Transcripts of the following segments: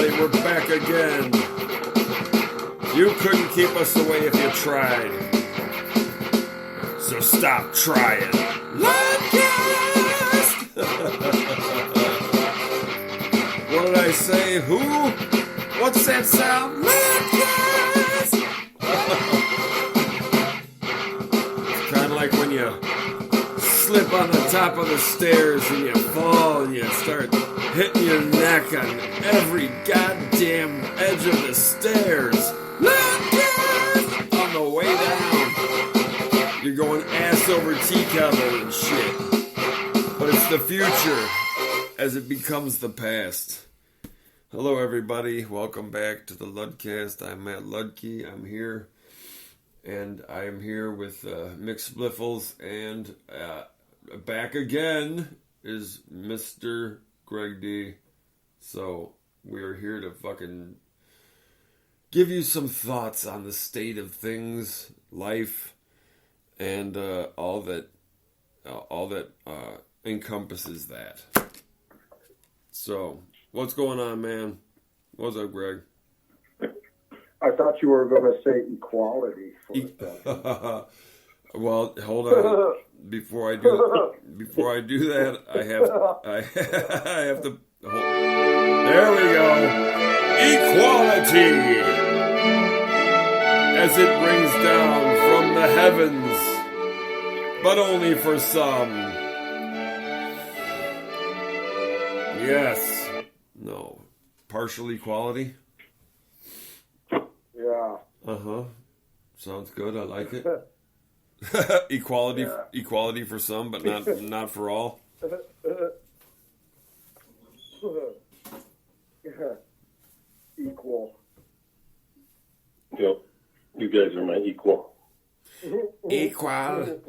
everybody, we're back again. You couldn't keep us away if you tried. So stop trying. Ludcast! What did I say? Who? What's that sound? Ludcast! It's kind of like when you slip on the top of the stairs and you fall and you start hitting your neck on every goddamn edge of the stairs. On the way down, you're going ass over teacup and shit. But it's the future as it becomes the past. Hello everybody, welcome back to the Ludcast. I'm Matt Ludke, I'm here. And I am here with Mick Spliffles, and back again is Mr. Greg D. So, we are here to fucking give you some thoughts on the state of things, life, and all that encompasses that. So, what's going on, man? What's up, Greg? I thought you were going to say equality for a second. Well, hold on. Before I do that, I have to. There we go. Equality, as it rings down from the heavens, but only for some. Yes. No. Partial equality. Yeah. Sounds good. I like it. Equality for some, but not for all. Equal. Yep. You guys are my equal. Equal.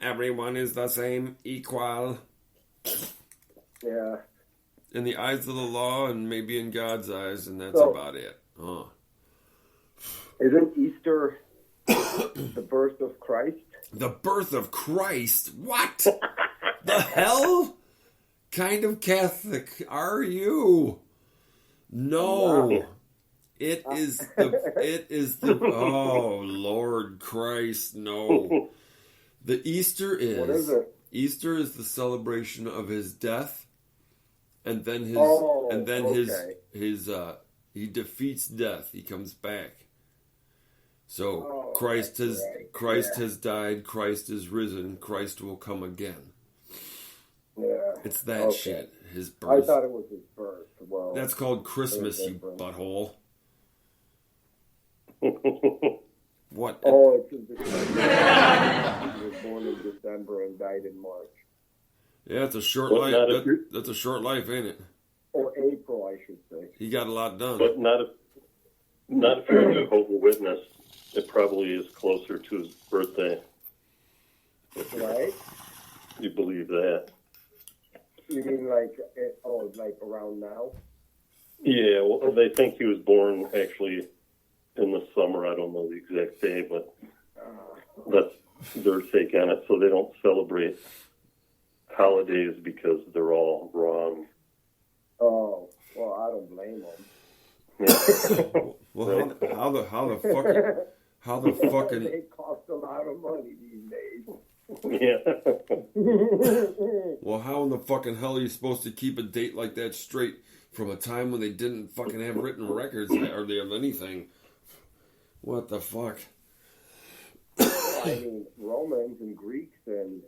Everyone is the same. Equal. Yeah. In the eyes of the law, and maybe in God's eyes, and that's about it. Isn't Easter the birth of Christ? The birth of Christ? What? The hell kind of Catholic are you? No. It is the oh Lord Christ, no. The Easter is what is it? Easter is the celebration of his death, and then he defeats death. He comes back. So Christ has died, Christ is risen, Christ will come again. Yeah. It's that shit. His birth. I thought it was his birth. Well, that's called Christmas, you butthole. What? Oh, it's in December. He was born in December and died in March. Yeah, it's a short life. That's a short life, ain't it? Or April, I should say. He got a lot done. But not if you're a Jehovah's Witness. It probably is closer to his birthday. Right? You believe that? You mean like around now? Yeah, well, they think he was born actually in the summer. I don't know the exact day, but that's their take on it. So they don't celebrate holidays because they're all wrong. Oh, well, I don't blame them. Yeah. Well, how the fucking they cost a lot of money these days. Yeah. Well, how in the fucking hell are you supposed to keep a date like that straight from a time when they didn't fucking have written records or they have anything? What the fuck? I mean, Romans and Greeks and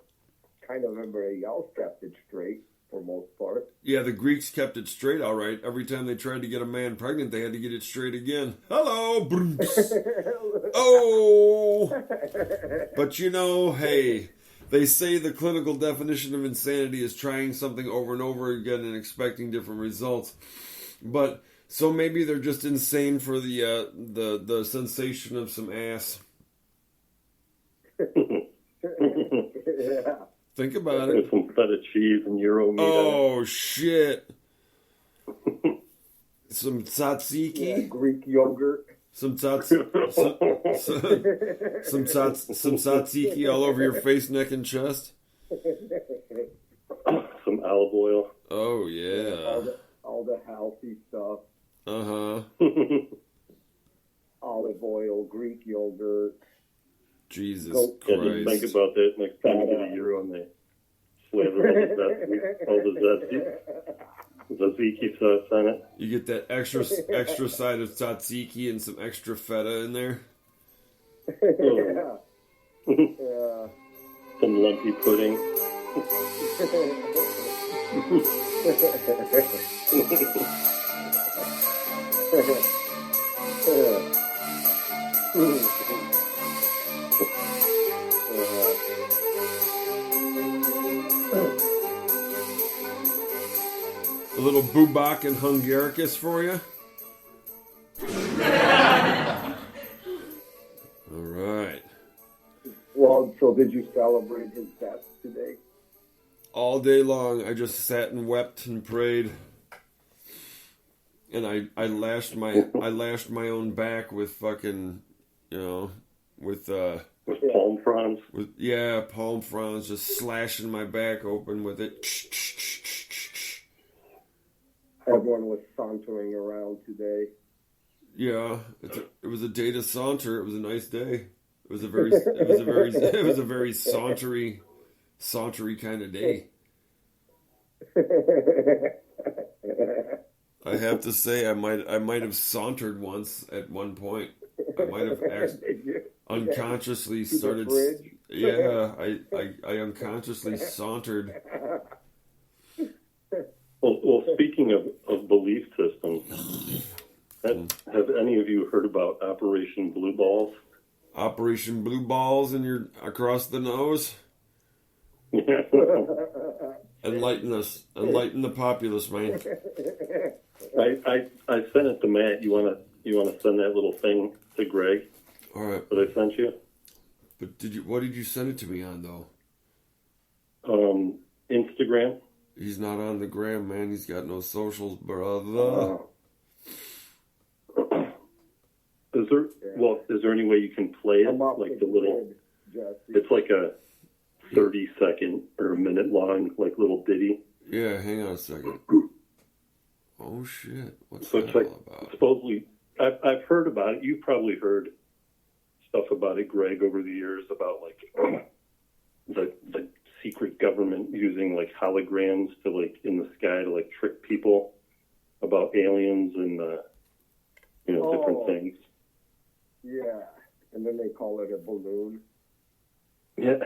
kind of everybody else kept it straight for most part. Yeah, the Greeks kept it straight, all right. Every time they tried to get a man pregnant, they had to get it straight again. Hello, Bruce. Oh! But you know, hey, they say the clinical definition of insanity is trying something over and over again and expecting different results. But so maybe they're just insane for the sensation of some ass. Yeah. Think about it. With some feta cheese and Euro meat. Oh shit! Some tzatziki. Yeah, Greek yogurt. Some tzatziki all over your face, neck, and chest. Some olive oil. Oh yeah. All the healthy stuff. Uh-huh. Olive oil, Greek yogurt. Jesus Yeah, just think Christ. about that next time you get a euro and they slather all the tzatziki sauce on it. You get that extra side of tzatziki and some extra feta in there. Yeah. Yeah. Some lumpy pudding. A little bubak and hungaricus for you. All right. Well, so did you celebrate his death today? All day long, I just sat and wept and prayed, and I lashed my own back with fucking, with palm fronds. with palm fronds, just slashing my back open with it. Everyone was sauntering around today. Yeah, it was a day to saunter. It was a nice day. It was a very sauntery kind of day. I have to say, I might have sauntered once at one point. I might have unconsciously started. Yeah, I unconsciously sauntered. Well, speaking of belief systems, have any of you heard about Operation Blue Balls? Operation Blue Balls in your across the nose. Enlighten the populace, man. I sent it to Matt. You wanna send that little thing to Greg All right, that I sent you? but what did you send it to me on though? Instagram. He's not on the gram, man. He's got no socials, brother. Is there any way you can play it? Like the little, it's like a 30-second or a minute long, like little ditty. Yeah, hang on a second. Oh shit, what's So that it's like, all about? supposedly, I've heard about it. You've probably heard stuff about it, Greg, over the years about like the secret government using like holograms to like in the sky to like trick people about aliens and different things. Yeah, and then they call it a balloon. Yeah.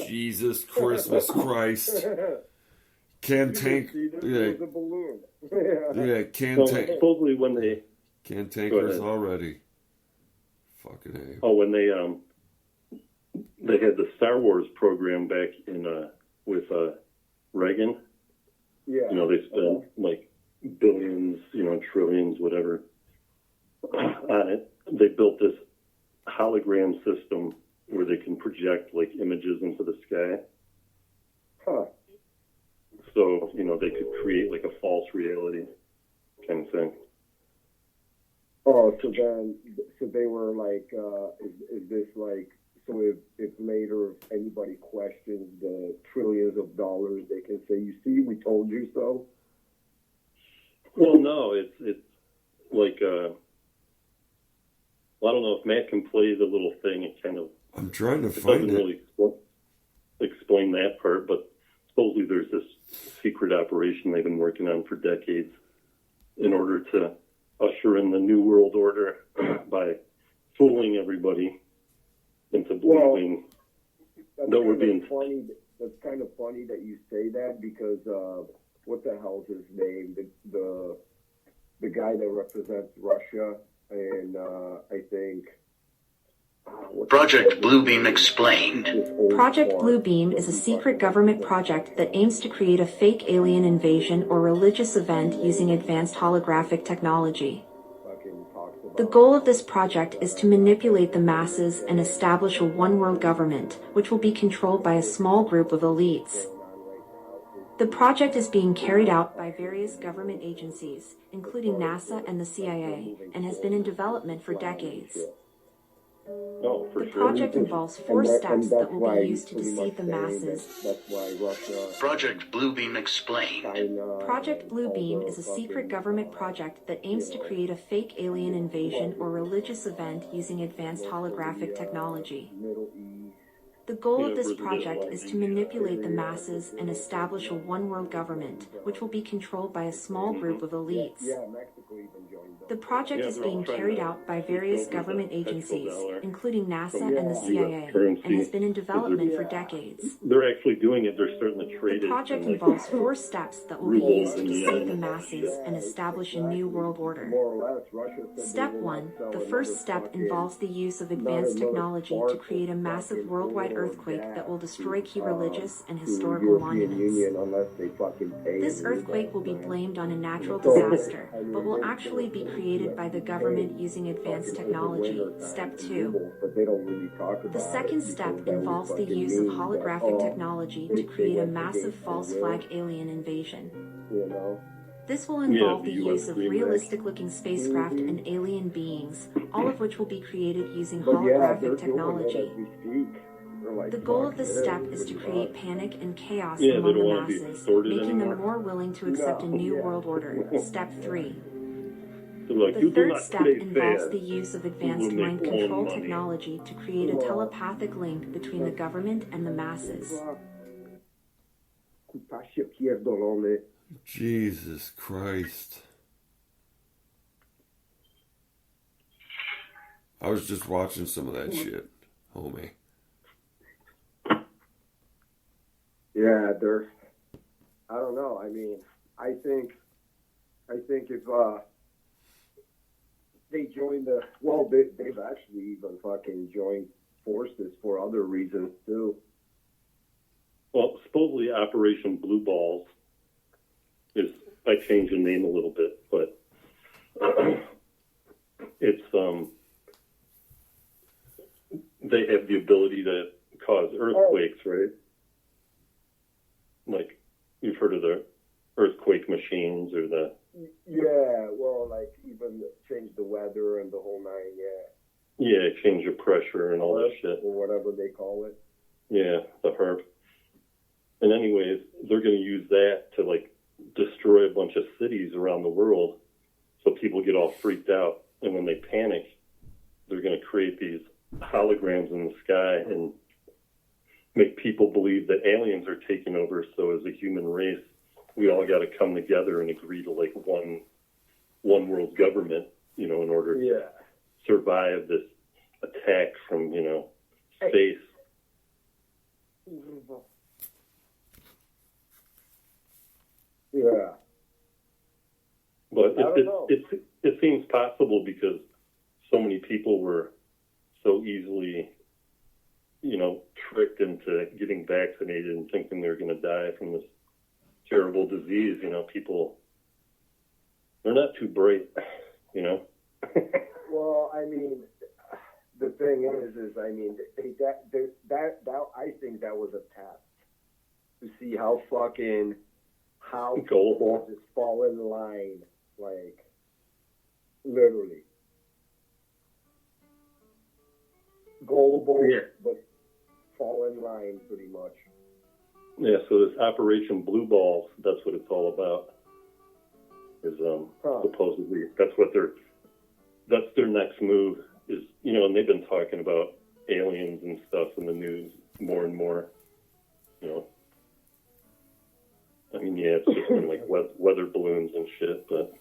Jesus Christmas Christ. Cantank. It Yeah, was a balloon. yeah, So supposedly when they cantankers ahead. already. Fucking A. when they had the Star Wars program back in with Reagan. Yeah. They spent like billions, trillions, whatever, on it. They built this hologram system where they can project like images into the sky. Huh. So, they could create like a false reality kind of thing. Oh, so they were like, is this like, so if later anybody questions the trillions of dollars, they can say, you see, we told you so? Well, no, it's like, I don't know if Matt can play the little thing. It kind of, I'm trying to it find doesn't it. really explain that part, but supposedly there's this secret operation they've been working on for decades in order to usher in the New World Order by fooling everybody into believing that we're being funny. That's kind of funny that you say that because what the hell's his name? The guy that represents Russia and I think Project Bluebeam Explained. Project Bluebeam is a secret government project that aims to create a fake alien invasion or religious event using advanced holographic technology. The goal of this project is to manipulate the masses and establish a one-world government, which will be controlled by a small group of elites. The project is being carried out by various government agencies, including NASA and the CIA, and has been in development for decades. Oh, for The sure. project involves 4 steps that will be used to pretty much deceive the saying masses. That's why Russia, Project Bluebeam explained. China, Project and Bluebeam all is a the secret fucking, government project that aims to create a fake alien invasion or religious event using advanced North holographic Korea, technology. Middle East. The goal of this Brazil, project is to India. manipulate the masses and establish a one-world government, which will be controlled by a small group of elites. Yeah, Mexico even joined them. The project Yeah, is they're all being trying carried to out by take various over the government agencies, petrodollar including NASA from and the US CIA, currency. and has been in development for Yeah. decades. They're actually doing it. They're starting to trade The it. project in, like, involves 4 steps that will be rubles used to and deceive the yen. masses and establish a new world order. More or less, Russia said Step they will 1. not sell The another first step fucking- involves the use of not advanced another technology to spark create a of massive fucking worldwide oil or earthquake gas that will destroy to, key religious and to historical European monuments. Union unless they fucking pay This them, you earthquake guys, will be man. blamed on a natural So, disaster, I mean, but will they- actually be they- created by the government using advanced fucking technology. winter time Step in 2. rubles, but they don't really talk about The it second because step that would involves the fucking use of mean that, holographic technology they- to create they a went massive against the false will, flag alien invasion. You know? This will involve the the US use of Green realistic-looking spacecraft and alien beings, all of which will be created using But yeah, they're holographic technology. doing it as we speak. They're like, The goal fuck of this this, step is to pretty create much. panic and chaos Yeah, they among the don't wanna be masses, distorted making them anymore. more willing to accept a No, new yeah. world order. Step 3. They're like, The you do third not step play involves fair. the use of We advanced will make mind all control money. technology to create a telepathic link between the government and the masses. Kutasie pierdolony. Jesus Christ. I was just watching some of that shit, homie. Yeah, they're. I don't know. I mean, I think if they join the they've actually even fucking joined forces for other reasons too. Well, supposedly Operation Blue Balls is, I changed the name a little bit, but it's they have the ability to cause earthquakes, right? Like you've heard of the earthquake machines or the Yeah, well, like even change the weather and the whole nine. change of pressure and all that shit. or whatever they call it. Yeah, the HERP. And anyways, they're going to use that to like destroy a bunch of cities around the world, so people get all freaked out, and when they panic, they're going to create these holograms in the sky and make people believe that aliens are taking over. So as a human race, we all got to come together and agree to like one world government, you know, in order to survive this attack from, you know, space. Yeah. But I don't know. it seems possible because so many people were so easily, you know, tricked into getting vaccinated and thinking they're going to die from this terrible disease. You know, people, they're not too bright, you know. Well, I mean, the thing is I mean, that I think that was a test to see how Gullible. people just fall in line, like literally gullible, but fall in line pretty much. Yeah, so this Operation Blue Balls, that's what it's all about. Is supposedly that's their next move is, you know, and they've been talking about aliens and stuff in the news more and more, you know. I mean, yeah, it's just been like weather balloons and shit, but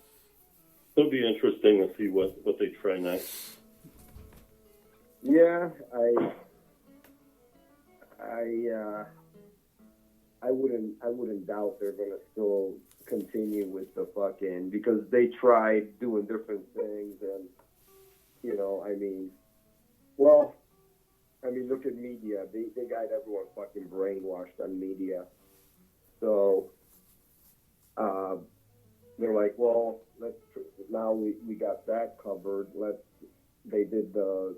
it'll be interesting to see what they try next. Yeah, I wouldn't doubt they're gonna still continue with the fucking, because they tried doing different things, and you know, I mean, well, I mean, look at media. They got everyone fucking brainwashed on media. So they're like, well, now we got that covered. They did the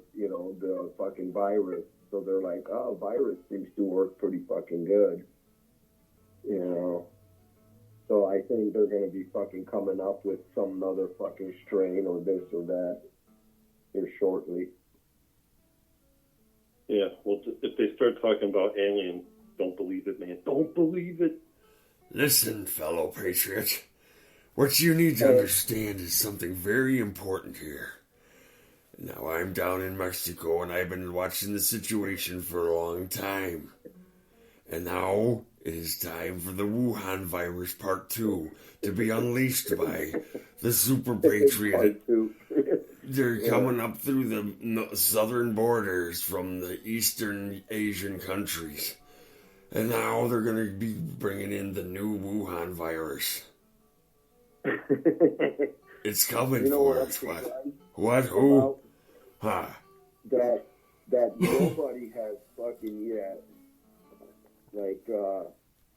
fucking virus. So they're like, oh, virus seems to work pretty fucking good. You know. So I think they're going to be fucking coming up with some other fucking strain or this or that here shortly. Yeah, well, if they start talking about aliens, don't believe it, man. Don't believe it. Listen, fellow patriot. What you need to understand is something very important here. Now, I'm down in Mexico, and I've been watching the situation for a long time. And now, it is time for the Wuhan virus Part 2 to be unleashed by the Super Patriot. They're coming up through the southern borders from the Eastern Asian countries. And now they're going to be bringing in the new Wuhan virus. It's coming for us. What? Who? Huh? That nobody has fucking yet, like,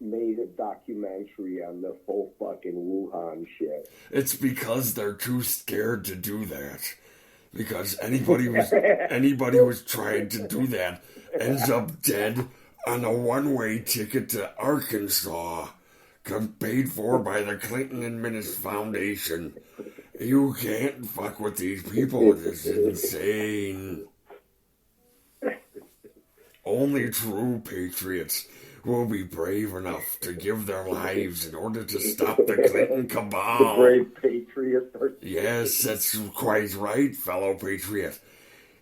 made a documentary on the whole fucking Wuhan shit. It's because they're too scared to do that. Because anybody who's trying to do that ends up dead on a one-way ticket to Arkansas, paid for by the Clinton and Minnis Foundation. You can't fuck with these people. It's insane. Only true patriots will be brave enough to give their lives in order to stop the Clinton cabal. The brave patriots. Yes, that's quite right, fellow patriot.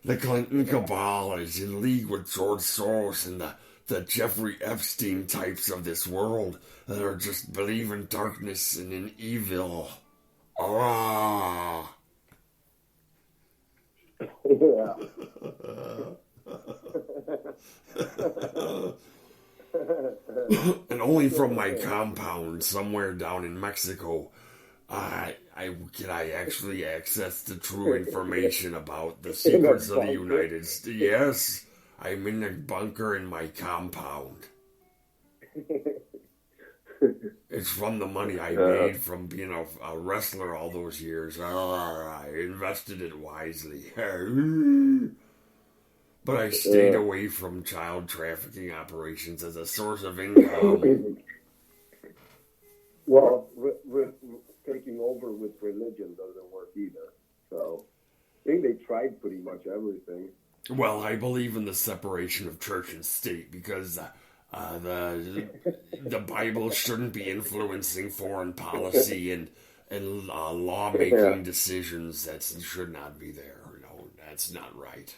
The Clinton cabal is in league with George Soros and the Jeffrey Epstein types of this world that are just believe in darkness and in evil. Ah. Yeah. And only from my compound somewhere down in Mexico, I actually access the true information about the secrets of the United States. Yes, I'm in a bunker in my compound. It's from the money I made from being a wrestler all those years. I invested it wisely. But I stayed away from child trafficking operations as a source of income. Well, taking over with religion doesn't work either. So I think they tried pretty much everything. Well, I believe in the separation of church and state because the Bible shouldn't be influencing foreign policy and lawmaking decisions. That should not be there. No, that's not right.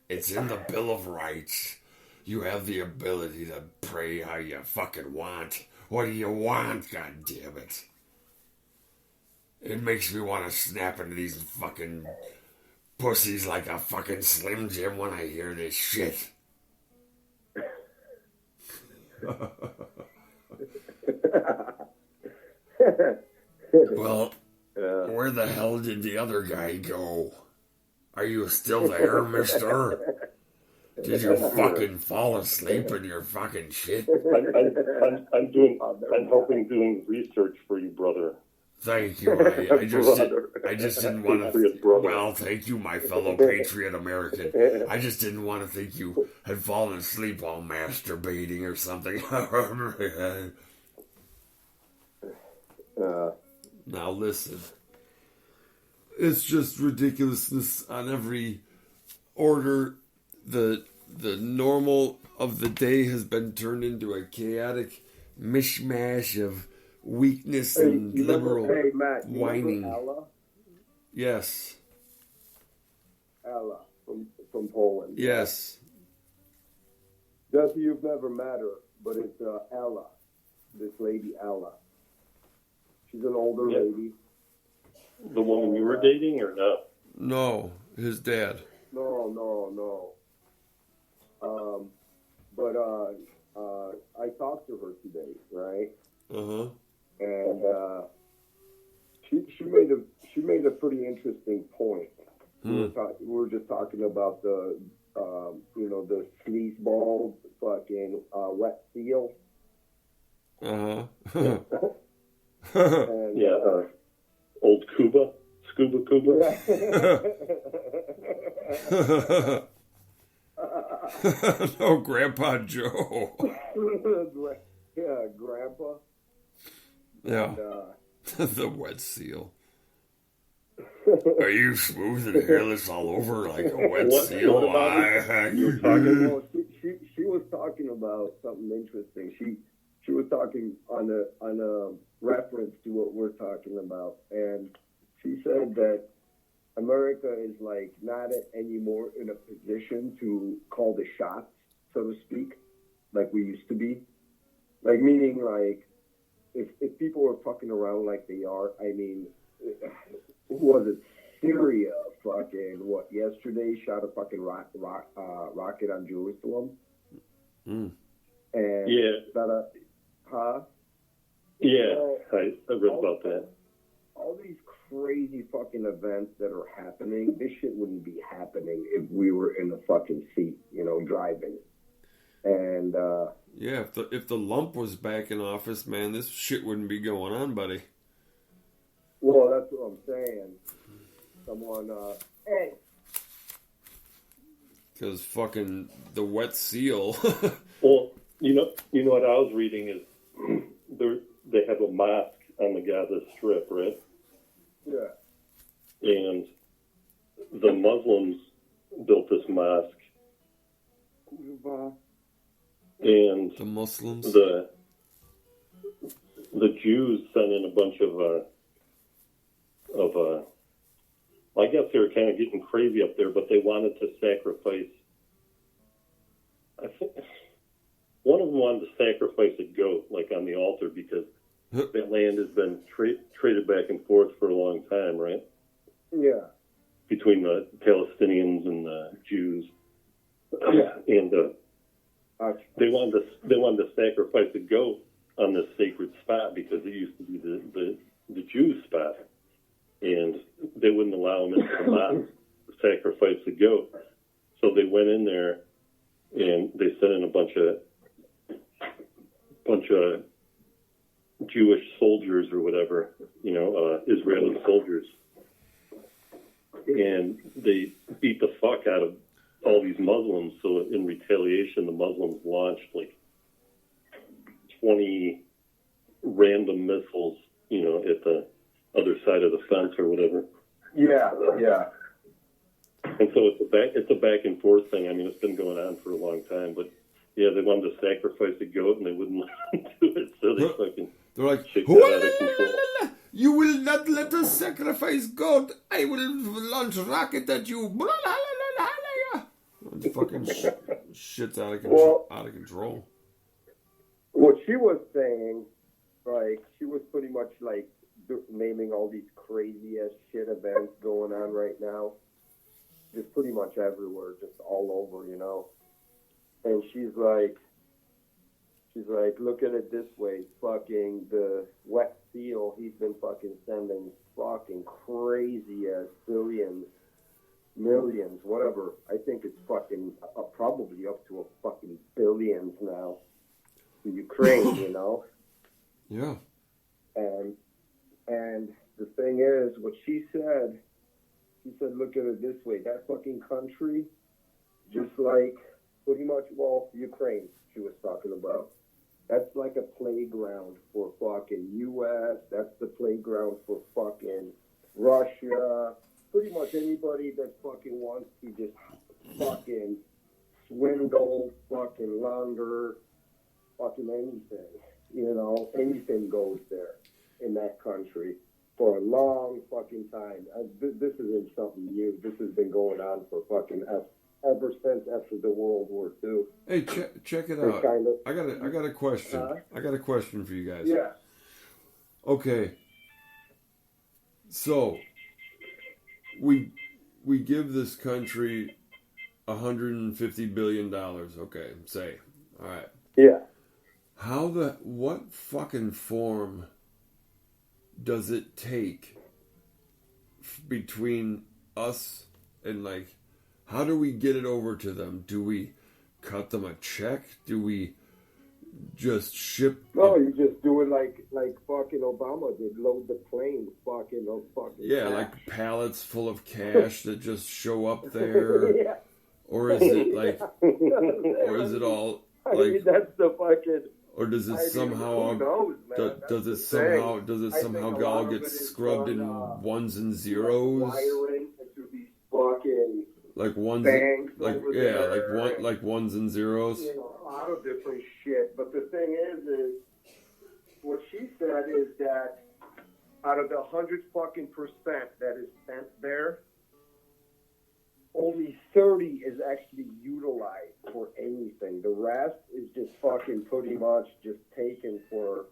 It's in the Bill of Rights. You have the ability to pray how you fucking want. What do you want, goddammit? It makes me want to snap into these fucking pussies like a fucking Slim Jim when I hear this shit. Well, where the hell did the other guy go? Are you still there, mister? Did you fucking fall asleep in your fucking shit? I'm helping doing research for you, brother. Thank you. I just didn't want to. Well, thank you, my fellow patriot American. I just didn't want to think you had fallen asleep while masturbating or something. Now listen. It's just ridiculousness on every order. The normal of the day has been turned into a chaotic mishmash of weakness and liberal whining. Ella? Yes. Ella from Poland. Yes. Jesse, you've never met her, but it's Ella. This lady Ella. She's an older lady. The woman you were dating, or no? No, his dad. No. But I talked to her today, right? Uh-huh. And she made a pretty interesting point. We were just talking about the the sleazeball fucking wet seal. Uh-huh. And, old Scuba Cuba. No, Grandpa Joe. Yeah, Grandpa. Yeah. And, The wet seal. and Are you smooth and hairless all over like a wet What- seal? what about You Well, she was talking about something interesting. She was talking on a reference to what we're talking about, and she said that America is like not anymore in a position to call the shots, so to speak, like we used to be. Like meaning like if people were fucking around like they are, I mean, who was it? Syria, fucking what? Yesterday shot a fucking rocket on Jerusalem. Mm. And Yeah. huh? Yeah, Well, I read about that. All these crazy fucking events that are happening, this shit wouldn't be happening if we were in the fucking seat, driving. And Yeah, if the lump was back in office, man, this shit wouldn't be going on, buddy. well, that's what I'm saying. Someone, hey, Because fucking the wet seal. Well, you know what I was reading is they have a mosque on the Gaza Strip, right? yeah, And the Muslims built this mosque, and The Muslims. the Jews sent in a bunch of I guess they were kind of getting crazy up there, but they wanted to sacrifice. I think one of them wanted to sacrifice a goat, like on the altar, because that land has been traded back and forth for a long time, right? yeah, Between the Palestinians and the Jews, and they wanted to sacrifice a goat on this sacred spot because it used to be the Jews' spot, and they wouldn't allow them into the mosque to sacrifice the goat. So they went in there and they sent in a bunch of Jewish soldiers or whatever, Israeli soldiers, and they beat the fuck out of all these Muslims. So in retaliation, the Muslims launched like 20 random missiles, at the other side of the fence or whatever. yeah. And so it's a back and forth thing. I mean, it's been going on for a long time, but yeah, they wanted to sacrifice a goat and they wouldn't let them do it, so they fucking They're like, shake that out of control. you will not let us sacrifice God. I will launch rocket at you. Blah, blah, blah, blah, blah. The fucking shit's out of control. Well- Out of control. What she was saying, like, she was pretty much like naming all these crazy ass shit events going on right now, just pretty much everywhere, just all over, And she's like, look at it this way, fucking the wet seal, he's been fucking sending fucking crazy ass billions, millions, whatever. I think it's fucking probably up to a fucking billions now to Ukraine, Yeah. And the thing is, what she said, look at it this way, that fucking country, just like pretty much, Ukraine she was talking about, that's like a playground for fucking U.S., that's the playground for fucking Russia, pretty much anybody that fucking wants to just fucking swindle, fucking launder, fucking anything, anything goes there in that country for a long fucking time. This isn't something new. This has been going on for fucking ever since after the World War II. Hey, check it out. I got a question. I got a question for you guys. Yeah. Okay. So we give this country $150 billion. Okay, say. All right. Yeah. What fucking form does it take between us and, like, how do we get it over to them? Do we cut them a check? Do we just ship? No, you just do it like fucking Obama did. Load the plane, fucking Yeah, cash. like pallets full of cash that just show up there. Yeah. Or is it like, or is it all I mean, like, that's the fucking. Or does it I mean, somehow who knows, man? does it That's the thing. somehow I think a all lot get of it is scrubbed in on, ones and zeros? wiring into these fucking Like ones, banks like over yeah, there. like ones and zeros. You know, a lot of different shit. But the thing is what she said is that out of the 100 fucking percent that is spent there, only 30 is actually utilized for anything. The rest is just fucking pretty much just taken for.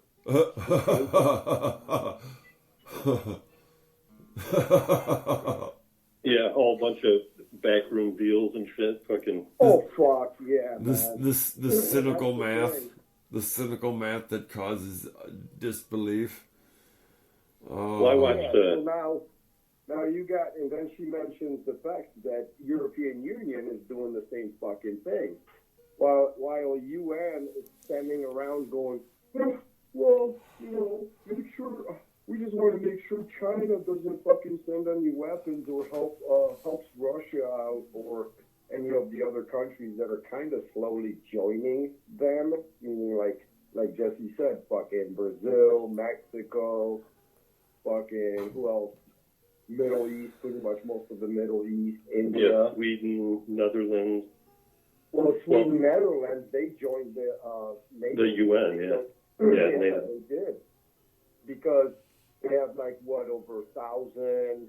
Yeah, a whole bunch of backroom deals and shit. Fucking. Oh fuck yeah, man. the cynical That's the math, thing. the cynical math that causes disbelief. Well, I watched. So now you got, and then she mentions the fact that European Union is doing the same fucking thing, while UN is standing around going, well, you know, make sure we just want to make sure China doesn't fucking send any weapons or helps Russia out or any of the other countries that are kind of slowly joining them, meaning like Jesse said, fucking Brazil, Mexico, fucking who else? Middle East, pretty much most of the Middle East, India. Yeah, Sweden, Netherlands. Well, Sweden, Netherlands, they joined the NATO. The UN, yeah. Yeah, NATO. they did. Because they have over 1,000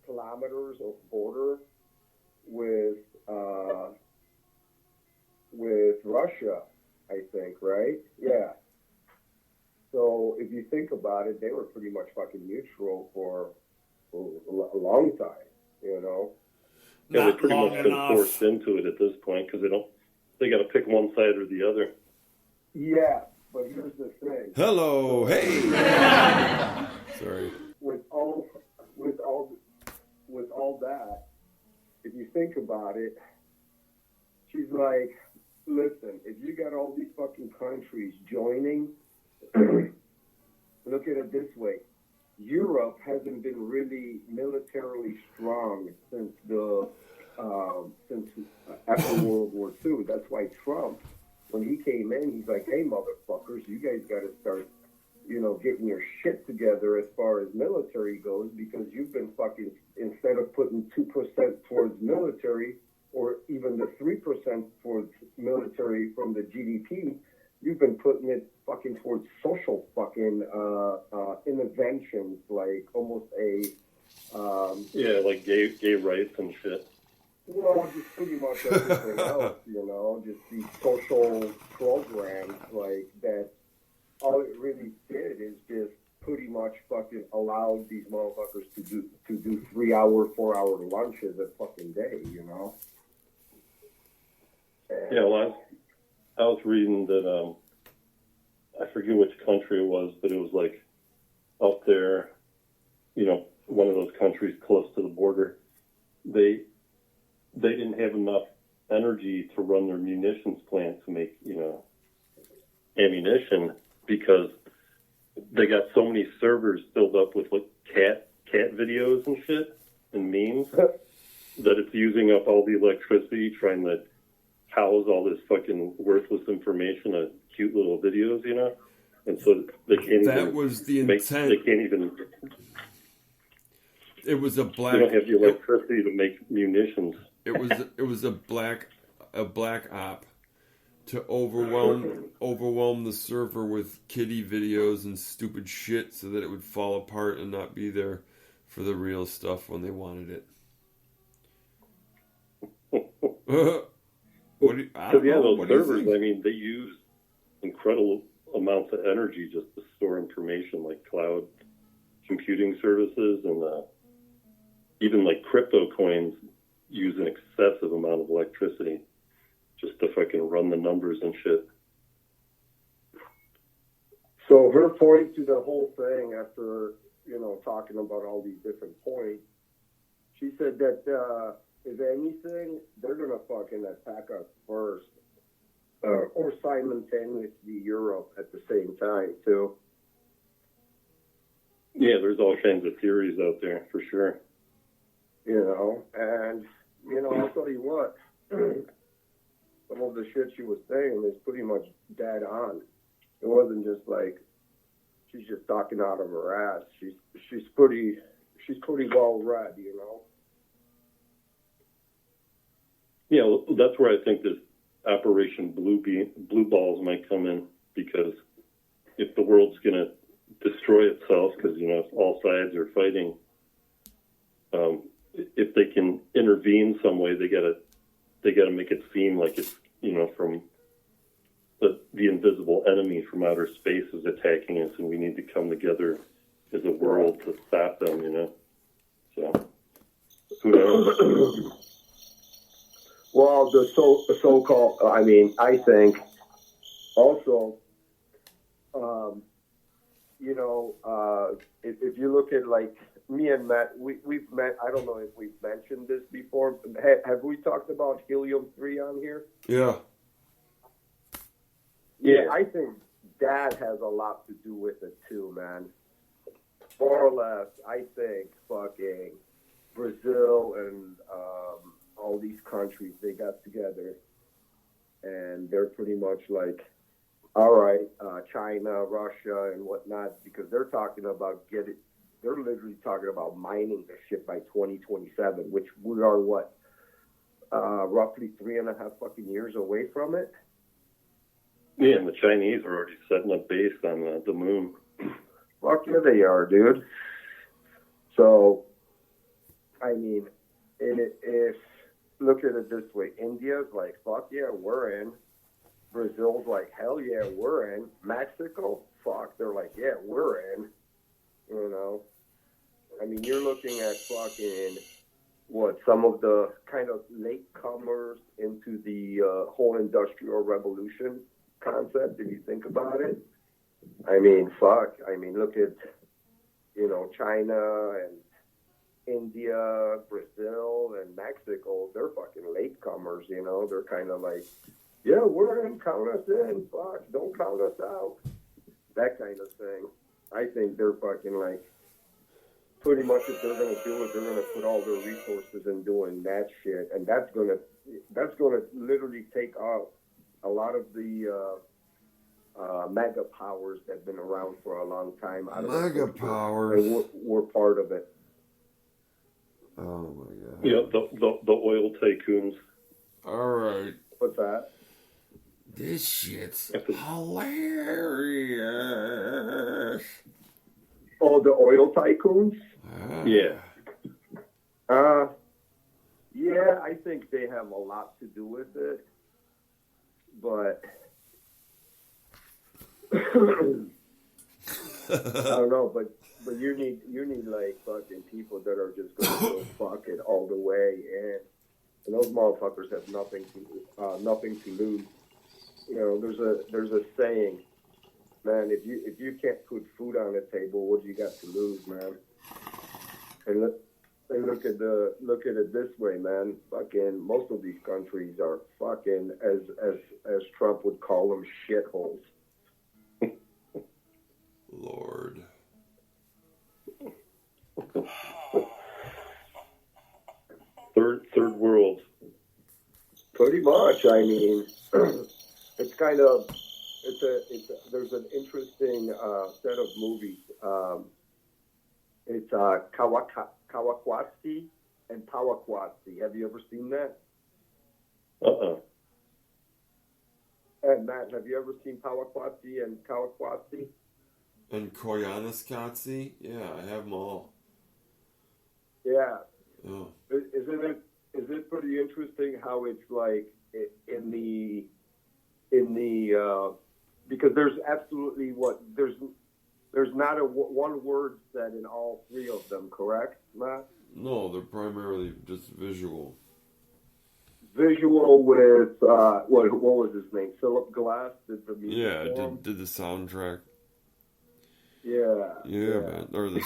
kilometers of border with Russia, I think, right? Yeah. So if you think about it, they were pretty much fucking neutral for a long time, you know. Yeah, Not they pretty long much been enough. forced into it at this point because they got to pick one side or the other. Yeah, but here's the thing. Hello, hey. Sorry. With all that, if you think about it, she's like, listen, if you got all these fucking countries joining, look at it this way. Europe hasn't been really militarily strong since after World War II. That's why Trump, when he came in, he's like, "Hey, motherfuckers, you guys got to start, getting your shit together as far as military goes, because you've been fucking, instead of putting 2% towards military or even the 3% towards military from the GDP." You've been putting it fucking towards social fucking interventions, like almost a Yeah, like gay rights and shit. well, just pretty much everything else, just these social programs like that. All it really did is just pretty much fucking allowed these motherfuckers to do 3-hour, 4-hour lunches a fucking day, And, Yeah, well, I was reading that I forget which country it was, but it was like up there, one of those countries close to the border. They didn't have enough energy to run their munitions plant to make ammunition because they got so many servers filled up with like cat videos and shit and memes that it's using up all the electricity trying to house all this fucking worthless information on cute little videos, and so they can't. That even was the make, intent. They can't even. It was a black. They don't have the electricity to make munitions. It was a black op to overwhelm the server with kiddie videos and stupid shit so that it would fall apart and not be there for the real stuff when they wanted it. Those servers, I mean, they use incredible amounts of energy just to store information, like cloud computing services, and even like crypto coins use an excessive amount of electricity just to fucking run the numbers and shit. so her point to the whole thing, after talking about all these different points, she said that if anything, they're gonna fucking attack us first, or simultaneously Europe at the same time too. Yeah, there's all kinds of theories out there for sure. And I'll tell you what, some of the shit she was saying is pretty much dead on. It wasn't just like she's just talking out of her ass. She's pretty well read, you know. Yeah, well, that's where I think this Operation Blue Balls might come in, because if the world's going to destroy itself, because all sides are fighting, if they can intervene some way, they gotta make it seem like it's from the invisible enemy from outer space is attacking us, and we need to come together as a world to stop them. So who knows? Well, the so-called, I think also, if you look at like me and Matt, we've met. I don't know if we've mentioned this before. Have we talked about helium-3 on here? Yeah. Yeah, I think that has a lot to do with it too, man. More or less, I think fucking Brazil and all these countries, they got together and they're pretty much like, all right, China, Russia, and whatnot, because they're talking about they're literally talking about mining the shit by 2027, which we are roughly 3.5 fucking years away from it. Yeah, and the Chinese are already setting up base on the moon. Fuck yeah, they are, dude. So, if look at it this way, India's like, fuck yeah, we're in. Brazil's like, hell yeah, we're in. Mexico, fuck, they're like, yeah, we're in. You're looking at fucking, some of the kind of latecomers into the whole industrial revolution concept, if you think about it. Look at, China and India, Brazil, and Mexico. They're fucking latecomers, They're kind of like, yeah, we're in, count us in, fuck, don't count us out. That kind of thing. I think they're fucking like, pretty much if they're going to do it, they're going to put all their resources in doing that shit. And that's going to literally take out a lot of the mega powers that have been around for a long time. Mega powers. And we're part of it. Oh my god. Yeah, the oil tycoons. All right. What's that? This shit's hilarious. Oh, the oil tycoons? Yeah. Yeah, I think they have a lot to do with it. But I don't know, but you need like fucking people that are just gonna go fuck it all the way, and those motherfuckers have nothing to lose. There's a saying, man, if you can't put food on the table, what do you got to lose, man? And look at it this way, man. Fucking most of these countries are fucking, as Trump would call them, shitholes. Lord. Third world. Pretty much. It's kind of there's an interesting set of movies. It's Kawakwasi and Pawakwasi. Have you ever seen that? And Matt, have you ever seen Pawakwasi and Kawakwasi? And Koyaanisqatsi? Yeah, I have them all. Yeah. Oh. Isn't it pretty interesting how it's like in the because there's absolutely there's not one word said in all three of them, correct, Matt? No, they're primarily just visual. Visual with what was his name? Philip Glass did the music. Yeah, did the soundtrack. Yeah, man. Or the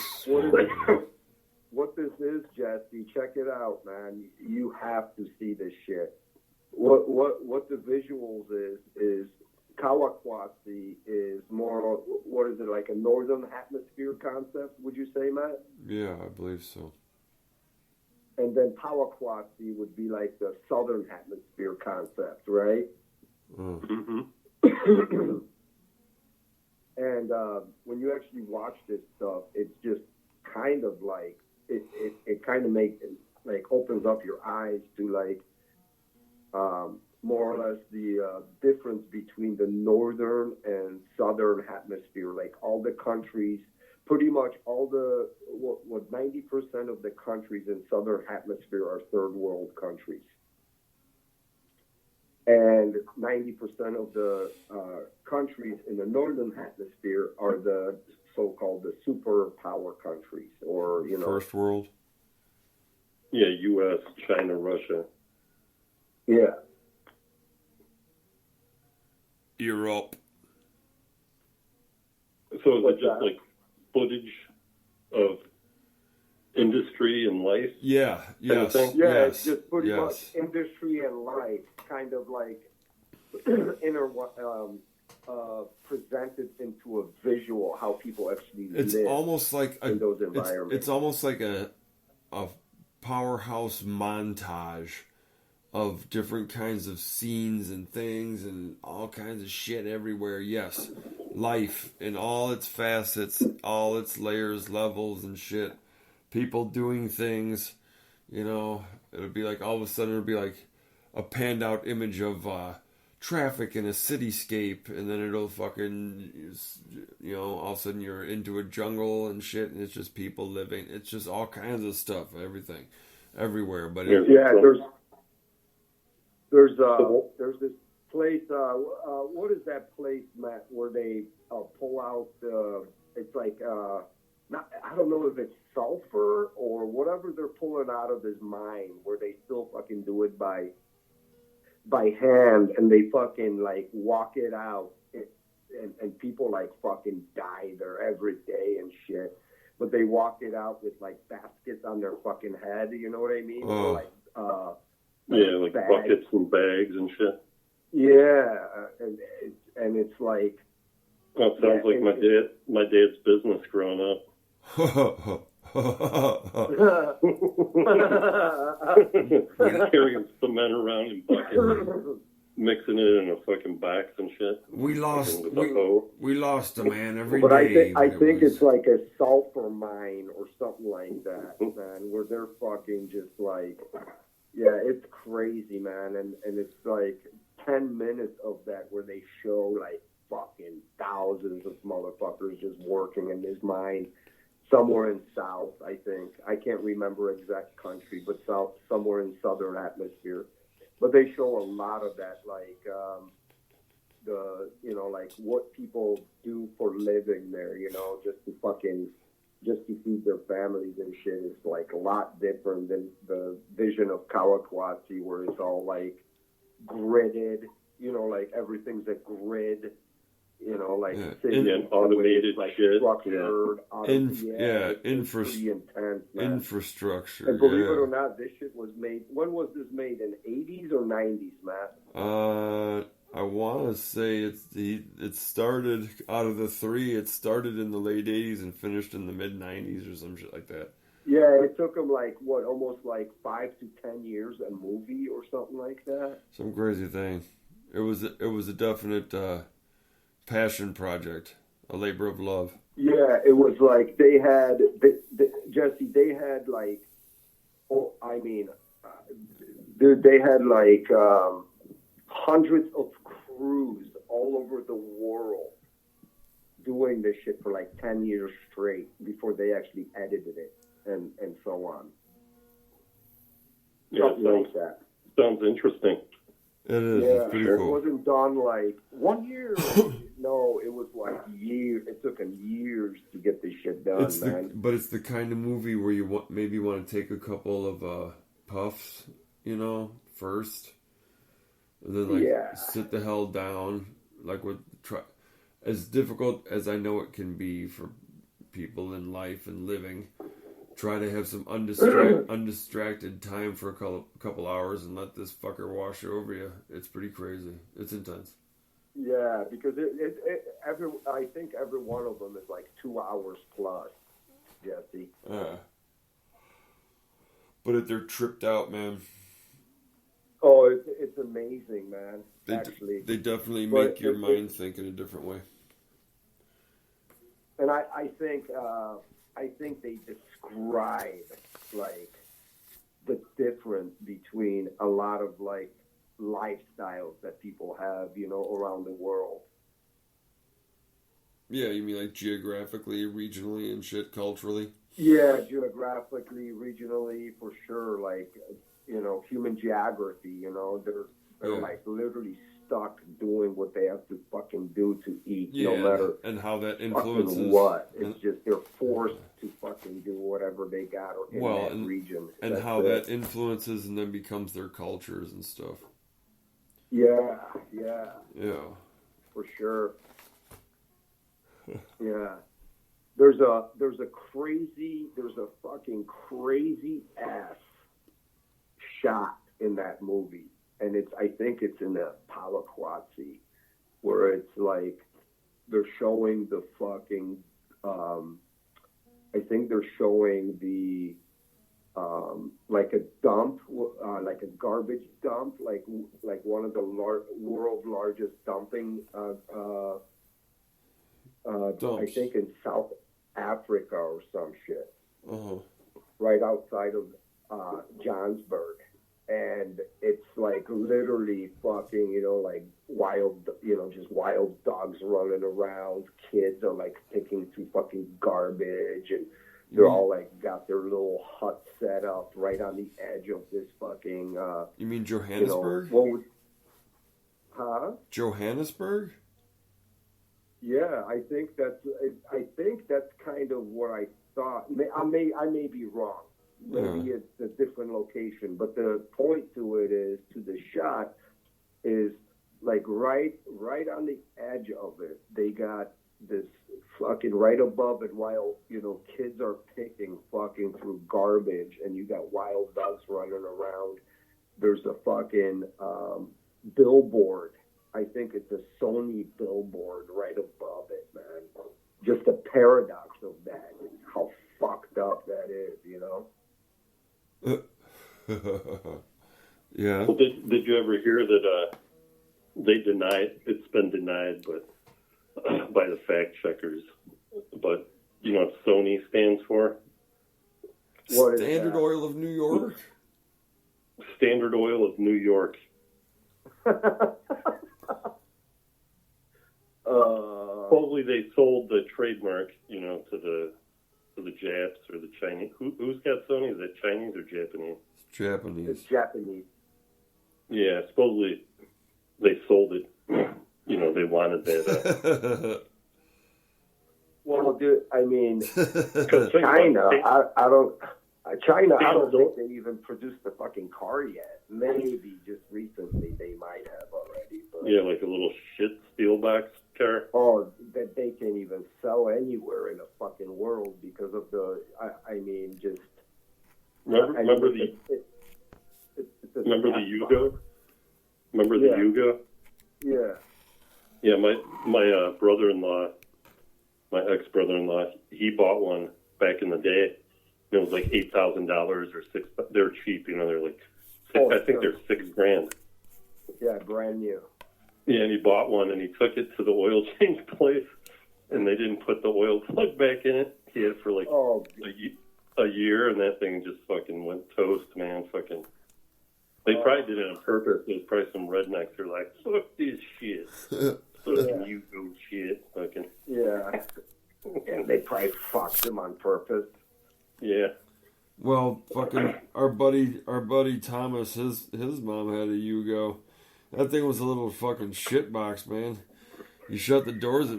what this is, Jesse, check it out, man. You have to see this shit. What the visuals is Kawakwasi is more, what is it, like a northern atmosphere concept, would you say, Matt? Yeah, I believe so. And then Pawakwasi would be like the southern atmosphere concept, right? Mm. Mm-hmm. And when you actually watch this stuff, it's just kind of like it kind of makes like opens up your eyes to like more or less the difference between the northern and southern hemisphere. Like all the countries, pretty much all the what 90% of the countries in southern hemisphere are third world countries. And 90% of the countries in the northern hemisphere are the so-called the superpower countries, or First world. Yeah, U.S., China, Russia. Yeah. Europe. So is What's it just that? like footage of industry and life? Yeah. Yes. thing? Yeah, Yes. it's just pretty yes. much industry and life, kind of like presented into a visual, how people actually It's live almost like in those environments. it's almost like a powerhouse montage of different kinds of scenes and things and all kinds of shit everywhere. Yes, life in all its facets, all its layers, levels, and shit. People doing things, it'll be like all of a sudden it'll be like a panned out image of traffic in a cityscape, and then it'll fucking, all of a sudden you're into a jungle and shit, and it's just people living. It's just all kinds of stuff, everything, everywhere. But Yeah, there's this place. What is that place, Matt, where they pull out? It's like I don't know if it's sulfur or whatever they're pulling out of his mine, where they still fucking do it by hand, and they fucking like walk it out, and people like fucking die there every day and shit. But they walk it out with like baskets on their fucking head. You know what I mean? Oh. Or like Like bags. buckets and bags and shit. Yeah, and it's like Well, it sounds like my dad's business growing up. Carrying cement around in buckets, mixing it in a fucking box and shit. we lost With a hoe. we lost a man every But day. I but think was- it's like a sulfur mine or something like that, man, where they're fucking just like, yeah, it's crazy, man, and it's like 10 minutes of that where they show like fucking thousands of motherfuckers just working in this mine somewhere in South, I think. I can't remember exact country, but somewhere in Southern Hemisphere. But they show a lot of that, like like what people do for living there, just to feed their families and shit is like a lot different than the vision of Kawakwatsi, where it's all like gridded, like everything's a grid, like Yeah. cities And automated like shit. structured. It's infra- pretty intense, man. infrastructure. And believe it yeah. or not, this shit was made. When was this made? In the 80s or 90s, Matt? I want to say it started out of the three. It started in the late '80s and finished in the mid '90s or some shit like that. Yeah, it took them like almost like 5 to 10 years a movie or something like that. Some crazy thing. It was a definite passion project, a labor of love. Yeah, it was like they had Jesse. They had like, dude, they had like hundreds of crews all over the world doing this shit for like 10 years straight before they actually edited it and so on. Yeah, Something like that. sounds interesting. It is. Yeah, It's pretty it cool. wasn't done like 1 year. No, it was like years. It took them years to get this shit done, man. But it's the kind of movie where you maybe want to take a couple of puffs, first, and then sit the hell down. Like as difficult as I know it can be for people in life and living, try to have some undistracted time for a couple hours and let this fucker wash over you. It's pretty crazy. It's intense. Yeah, because I think every one of them is like 2 hours plus, Jesse. But they're tripped out, man. Oh, it's amazing, man. They actually, they definitely But make your it- mind think in a different way. And I think they describe like the difference between a lot of like lifestyles that people have, around the world. Yeah, you mean like geographically, regionally, and shit, culturally? Yeah, geographically, regionally, for sure. Like, human geography. They're Yeah. like literally stuck doing what they have to fucking do to eat, Yeah, no matter and how that fucking influences what. and- It's just they're forced to fucking do whatever they got in that region. and That's how it. that influences and then becomes their cultures and stuff. Yeah, Yeah. for sure. Yeah. There's a fucking crazy ass shot in that movie, and I think it's in the Palaquatsi, where it's like they're showing the fucking I think they're showing the like a dump, like a garbage dump, like one of the world's largest dumping I Dumps. think in South Africa or some shit, Uh-huh. right outside of Johnsburg. And it's like literally fucking, like wild, just wild dogs running around. Kids are like picking through fucking garbage, and they're all like got their little hut set up right on the edge of this fucking, You mean Johannesburg? Huh? Johannesburg? Yeah, I think that's kind of what I thought. I may be wrong. Maybe it's a different location, but the point to it is, to the shot, is like right on the edge of it. They got this fucking right above it, while kids are picking fucking through garbage, and you got wild dogs running around. There's a fucking billboard. I think it's a Sony billboard right above it, man. Just a paradox of that. How fucked up that is, Yeah. Well, did you ever hear that they denied, it's been denied, but by the fact checkers, but you know what Sony stands for? What is Standard that? Oil of New York? Standard Oil of New York. Supposedly they sold the trademark, to the Japs or the Chinese. Who's got Sony? Is it Chinese or Japanese? Japanese. It's Japanese. Yeah, supposedly they sold it. They wanted that. Well, dude, I mean, 'Cause China, I don't. China, I don't Don't- think they even produced the fucking car yet. Maybe just recently they might have already. But, Yeah, like a little shit steel box car. Oh, that they can't even sell anywhere in the fucking world because of the. I mean, just. Remember, I mean, remember the remember the Yugo? Remember the Yeah. Yugo? Yeah. Yeah, my brother-in-law, my ex-brother-in-law, he bought one back in the day. It was like $8,000 or $6,000. They're cheap, they're like, I think they're $6,000. Yeah, brand new. Yeah, and he bought one and he took it to the oil change place, and they didn't put the oil plug back in it. He had it for like Oh, a year, and that thing just fucking went toast, man. Fucking. They probably did it on purpose. There's probably some rednecks who are like, fuck this shit. Fucking Yugo shit. Fucking. yeah. And they probably fucked him on purpose. Yeah. Well, fucking our buddy Thomas, his mom had a Yugo. That thing was a little fucking shit box, man. You shut the doors,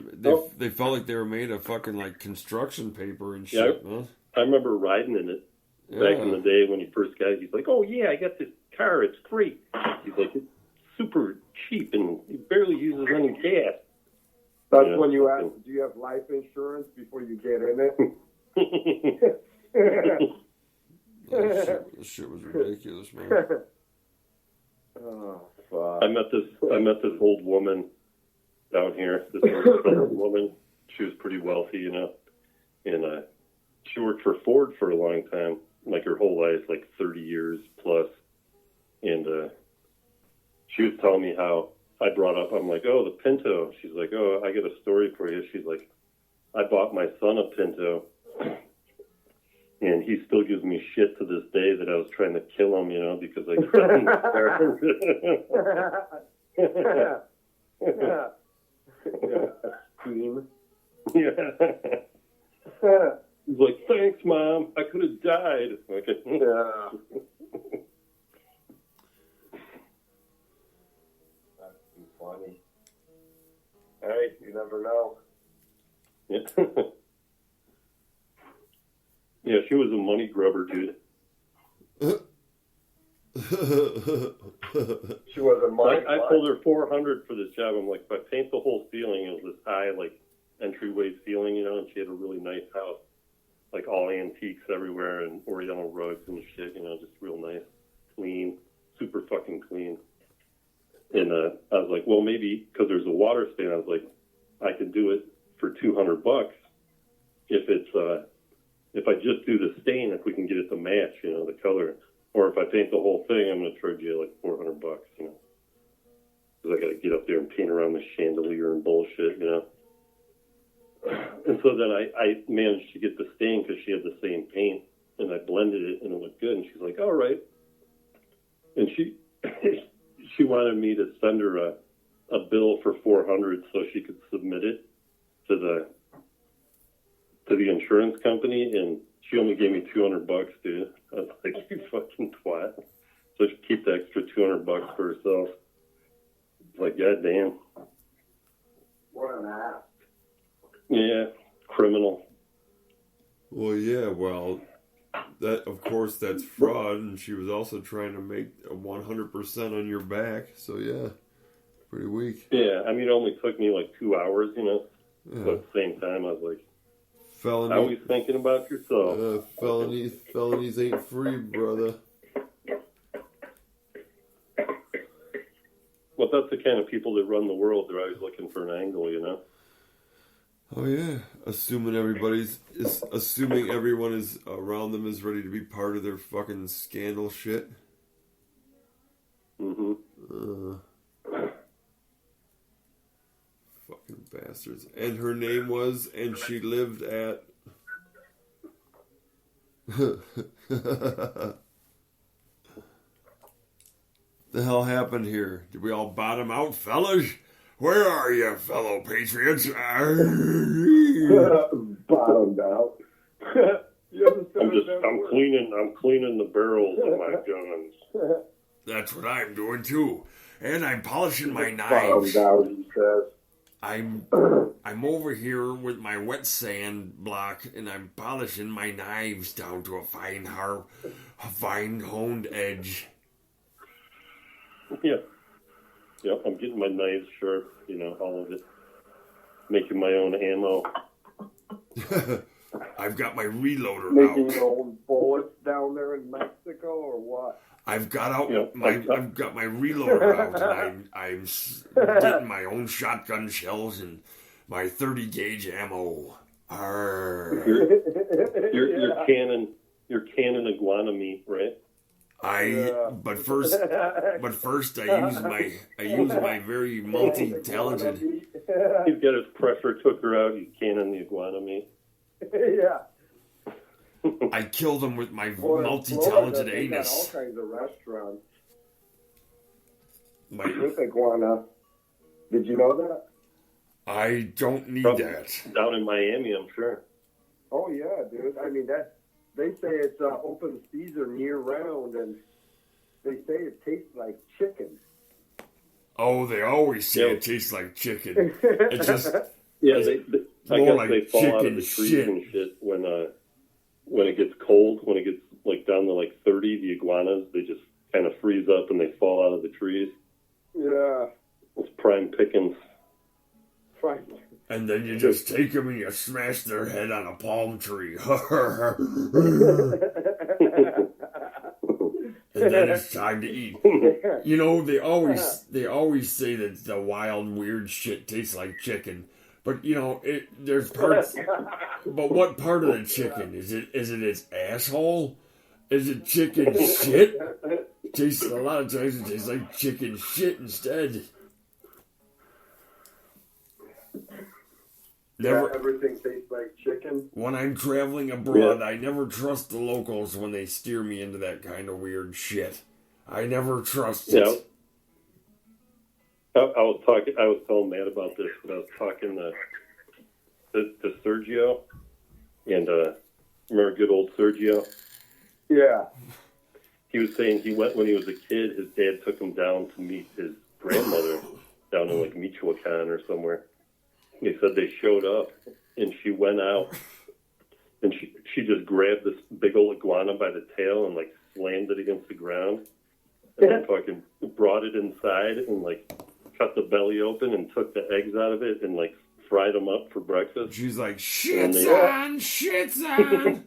they felt like they were made of fucking like construction paper and shit, man. I remember riding in it back in the day when he first got it. He's like, oh yeah, I got this car. It's great. He's like, it's super cheap and it barely uses any gas. That's Yeah, when you fucking- ask, do you have life insurance before you get in it? That shit was ridiculous, man. Oh, fuck. I met this old woman down here. This old woman. She was pretty wealthy, and she worked for Ford for a long time, like her whole life, like 30 years plus. And she was telling me how I brought up. I'm like, oh, the Pinto. She's like, oh, I got a story for you. She's like, I bought my son a Pinto, and he still gives me shit to this day that I was trying to kill him, because I couldn't. Team. Yeah. He's like, thanks, Mom. I could have died. Okay. Yeah. That's too funny. Hey, you never know. Yeah. Yeah, she was a money grubber, dude. She was a money. I told her $400 for this job. I'm like, if I paint the whole ceiling, it was this high, entryway ceiling, and she had a really nice house, all antiques everywhere and Oriental rugs and shit, just real nice, clean, super fucking clean. And I was like, well, maybe because there's a water stain, I was like, I could do it for $200 if I just do the stain, if we can get it to match, the color. Or if I paint the whole thing, I'm going to charge you $400, because I got to get up there and paint around the chandelier and bullshit, And so then I managed to get the stain because she had the same paint, and I blended it, and it looked good. And she's like, all right. And she she wanted me to send her a bill for $400 so she could submit it to the insurance company, and she only gave me $200, dude. I was like, you fucking twat. So she keep the extra $200 for herself. It's like, goddamn. What an ass. Yeah, criminal. Well, yeah, that, of course, that's fraud, and she was also trying to make 100% on your back, so yeah, pretty weak. Yeah, I mean, it only took me 2 hours, Yeah. But at the same time, I was like, Felony. always thinking about yourself. Felonies ain't free, brother. But that's the kind of people that run the world. They're always looking for an angle, Oh yeah, assuming everyone is around them is ready to be part of their fucking scandal shit. Mm-hmm. Fucking bastards. And her name was, and she lived at. The hell happened here? Did we all bottom out, fellas? Where are you, fellow patriots? Bottomed out. I'm cleaning the barrels of my guns. That's what I'm doing too. And I'm polishing my Bottomed knives. out, he says. I'm over here with my wet sand block, and I'm polishing my knives down to a fine honed edge. Yeah. Yep, I'm getting my knives sharp, all of it. Making my own ammo. I've got my reloader Making out. your own bullets down there in Mexico, or what? I've got out Yep. I've got my reloader out, and I'm getting my own shotgun shells and my 30 gauge ammo. Arr. You're canning iguana meat, right? But first I use my very multi-talented. He's got his pressure cooker out. He's canning the iguana meat. Yeah. I killed him with my Well, multi-talented Florida, they got anus. all kinds of restaurants My, with iguana. Did you know that? I don't need Probably that. Down in Miami, I'm sure. Oh yeah, dude. I mean they say it's open season year round, and they say it tastes like chicken. Oh, they always say Yeah. it tastes like chicken. It just Yeah, It's I more guess like they fall out of the chicken trees shit. and shit when it gets cold, when it gets down to 30, the iguanas, they just kind of freeze up and they fall out of the trees. Yeah. It's prime pickings. Fine. and then you just take them and you smash their head on a palm tree. And then it's time to eat. You know, they always say that the wild, weird shit tastes like chicken. But there's parts. But what part of the chicken is it? Is it its asshole? Is it chicken shit? Tastes a lot of times it tastes like chicken shit instead. Never. Yeah, everything tastes like chicken. When I'm traveling abroad, I never trust the locals when they steer me into that kind of weird shit. I never trust it. Yeah. I was telling Matt about this, but I was talking to Sergio, and remember good old Sergio? Yeah. He was saying he went when he was a kid. His dad took him down to meet his grandmother down in like Michoacan or somewhere. He said they showed up, and she went out, and she just grabbed this big old iguana by the tail and like slammed it against the ground, and then fucking brought it inside and like cut the belly open and took the eggs out of it and like fried them up for breakfast. She's like, shit's on, shit's on.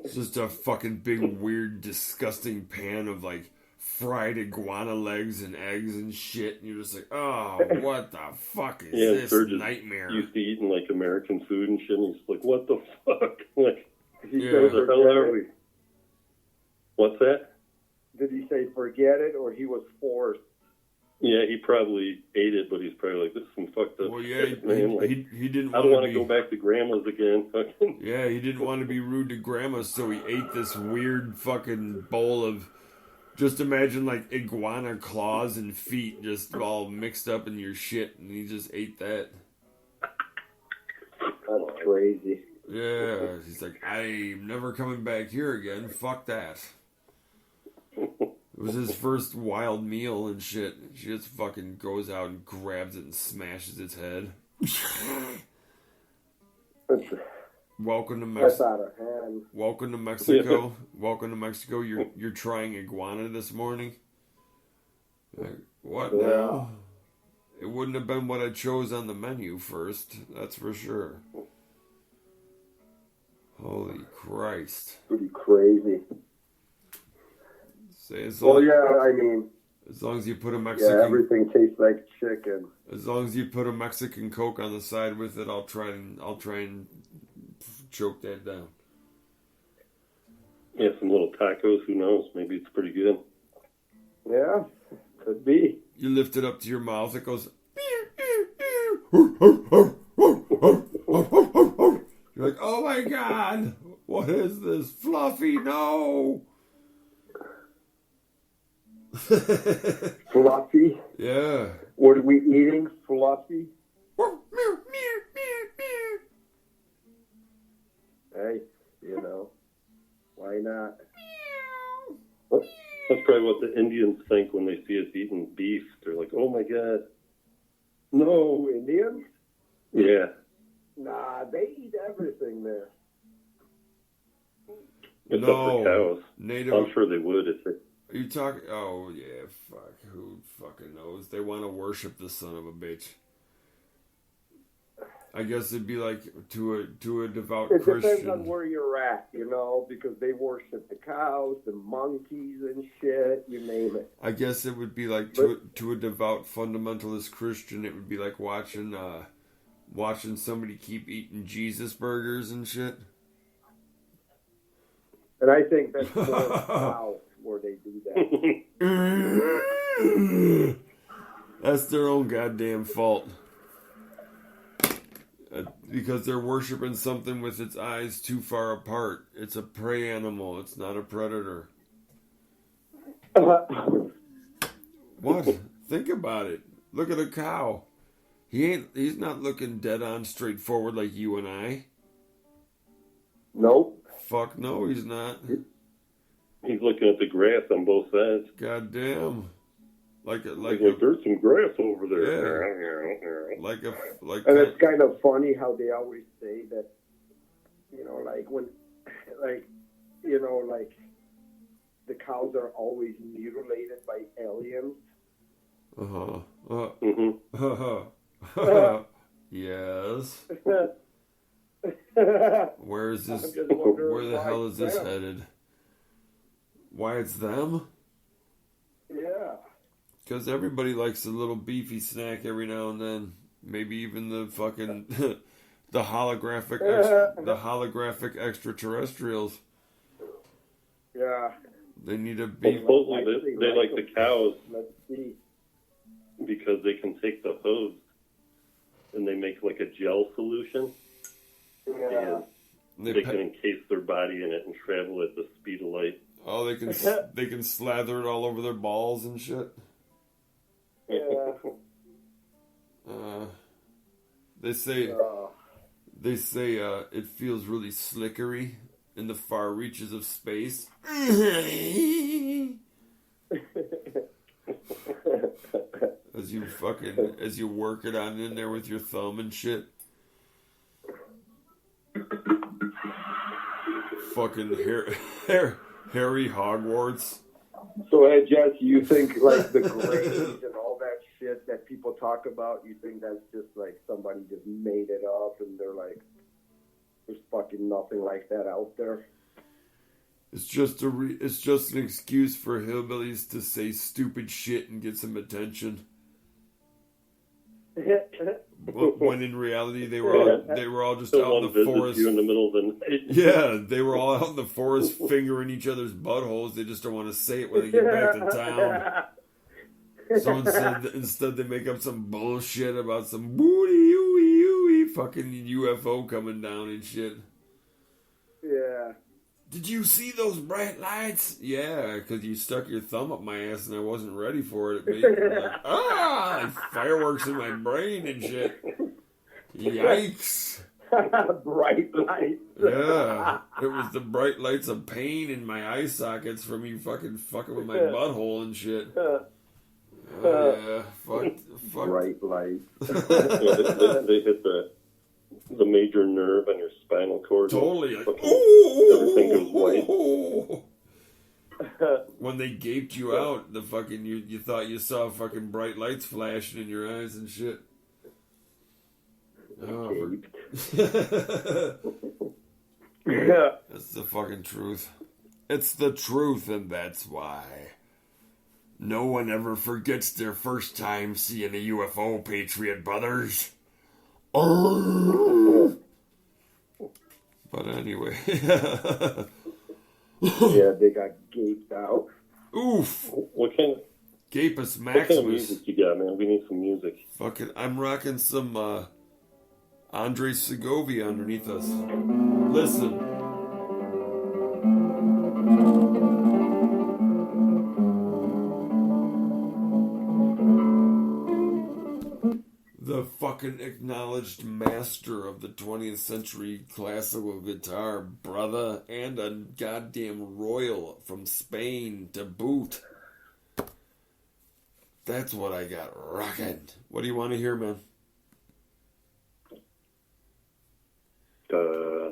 It's just a fucking big, weird, disgusting pan of like fried iguana legs and eggs and shit. And you're just like, oh, what the fuck is this Sturgis nightmare? used to eating like American food and shit. And he's like, what the fuck? Like, He Yeah. said, where the hell forget are it. we? What's that? Did he say forget it, or he was forced? Yeah, he probably ate it, but he's probably like, this is some fucked up Well, yeah, shit, man. Like, he didn't I don't want want to to go back to grandma's again. Fucking. Yeah, he didn't want to be rude to grandma, so he ate this weird fucking bowl of. Just imagine like iguana claws and feet just all mixed up in your shit, and he just ate that. That's crazy. Yeah, he's like, I'm never coming back here again. Fuck that. It was his first wild meal and shit. She just fucking goes out and grabs it and smashes its head. Welcome to That's Mexico. out of hand. Welcome to Mexico. Welcome to Mexico. You're trying iguana this morning. Like, what Yeah. now? It wouldn't have been what I chose on the menu first. That's for sure. Holy Christ! Pretty crazy. Say as Well, long, yeah, I mean, as long as you put a yeah, Mexican, everything tastes like chicken. as long as you put a Mexican Coke on the side with it, I'll try and choke that down. Yeah, some little tacos. Who knows? Maybe it's pretty good. Yeah, could be. You lift it up to your mouth, it goes. You're like, oh my god, what is this? Fluffy, no! Fluffy. Yeah. What are we eating? Fluffy. Hey, you know, why not? That's probably what the Indians think when they see us eating beef. They're like, oh my god. No, Indians? Yeah. Nah, they eat everything there. Except for cows. Native. I'm sure they would if they. You talk? Oh yeah, fuck. Who fucking knows? They want to worship the son of a bitch. I guess it'd be like to a devout It Christian. depends on where you're at, you know, because they worship the cows, the monkeys and shit, you name it. I guess it would be like to a devout fundamentalist Christian. It would be like watching somebody keep eating Jesus burgers and shit. And I think that's more south where they do that. That's their own goddamn fault. Because they're worshiping something with its eyes too far apart. It's a prey animal. It's not a predator. What? Think about it. Look at a cow. He's not looking dead on straightforward like you and I. Nope. Fuck no, he's not. He's looking at the grass on both sides. Goddamn. Like there's some grass over there. And it's kind of funny how they always say that, you know, like when, like, you know, like the cows are always mutilated by aliens. Yes. Where is this? I'm just wondering Where the why hell is this them. headed? Why it's them? Yeah. Because everybody likes a little beefy snack every now and then. Maybe even the fucking the holographic extraterrestrials. Yeah. They need a Well, beef. supposedly they like the cows Let's see. because they can take the hooves and they make like a gel solution. Yeah. And they can encase their body in it and travel at the speed of light. Oh, they can slather it all over their balls and shit. Yeah. They say it feels really slickery in the far reaches of space. As you work it on in there with your thumb and shit. Fucking Harry Hogwarts. So, hey, Jess, you think like the grades and all that shit that people talk about, you think that's just like somebody just made it up and they're like, there's fucking nothing like that out there? It's just an excuse for hillbillies to say stupid shit and get some attention. When in reality they were all just out in the forest. You in the middle of the night. Yeah, they were all out in the forest fingering each other's buttholes. They just don't want to say it when they get back to town. So instead they make up some bullshit about some booty ooey ooey fucking UFO coming down and shit. Yeah. Did you see those bright lights? Yeah, because you stuck your thumb up my ass and I wasn't ready for it. It made me like, like fireworks in my brain and shit. Yikes. Bright lights. Yeah, it was the bright lights of pain in my eye sockets from you fucking with my butthole and shit. Yeah, fuck. Bright lights. They hit the major nerve on your spinal cord. Totally. Like, everything goes white. When they gaped you out, the fucking you thought you saw fucking bright lights flashing in your eyes and shit. Oh, Yeah. that's the fucking truth. It's the truth, and that's why. No one ever forgets their first time seeing a UFO, Patriot brothers. Oh. But anyway. Yeah, they got gaped out. Oof. What kind Gapus of Maximus. music you got, man? We need some music. Fucking, I'm rocking some Andre Segovia underneath us. Listen. The fucking acknowledged master of the 20th century classical guitar, brother, and a goddamn royal from Spain to boot. That's what I got rocking. What do you want to hear, man?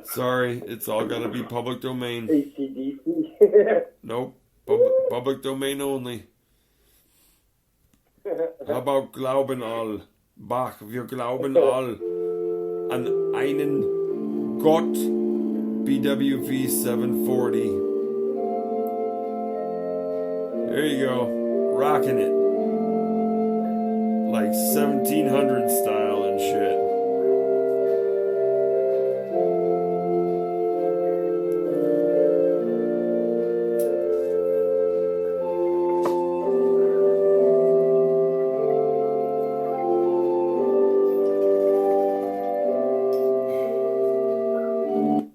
Sorry, it's all gotta be public domain. AC/DC. Nope, public domain only. How about Glauben all? Bach, wir glauben all an einen Gott. BWV 740. There you go, rocking it. Like 1700 style and shit.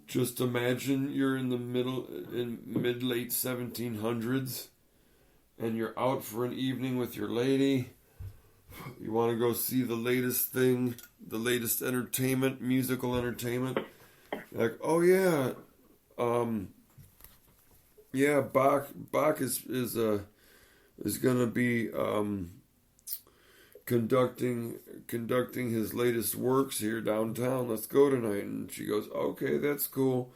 Just imagine you're in the mid-late 1700s and you're out for an evening with your lady. You want to go see the latest thing, the latest entertainment, musical entertainment. Like, oh yeah, yeah, Bach is gonna be conducting his latest works here downtown. Let's go tonight. And she goes, okay, that's cool.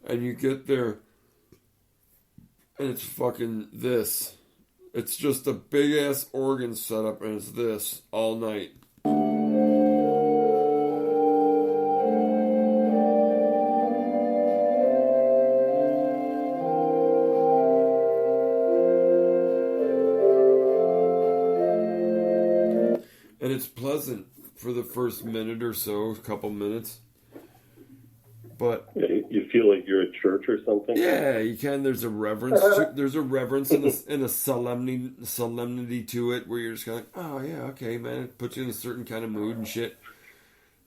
And you get there, and it's fucking this. It's just a big ass organ setup, and it's this all night. And it's pleasant for the first minute or so, a couple minutes. But you feel like you're at church or something? yeah, you can. There's a reverence. There's a reverence and a solemnity to it, where you're just kind of like, oh yeah, okay, man. It puts you in a certain kind of mood and shit.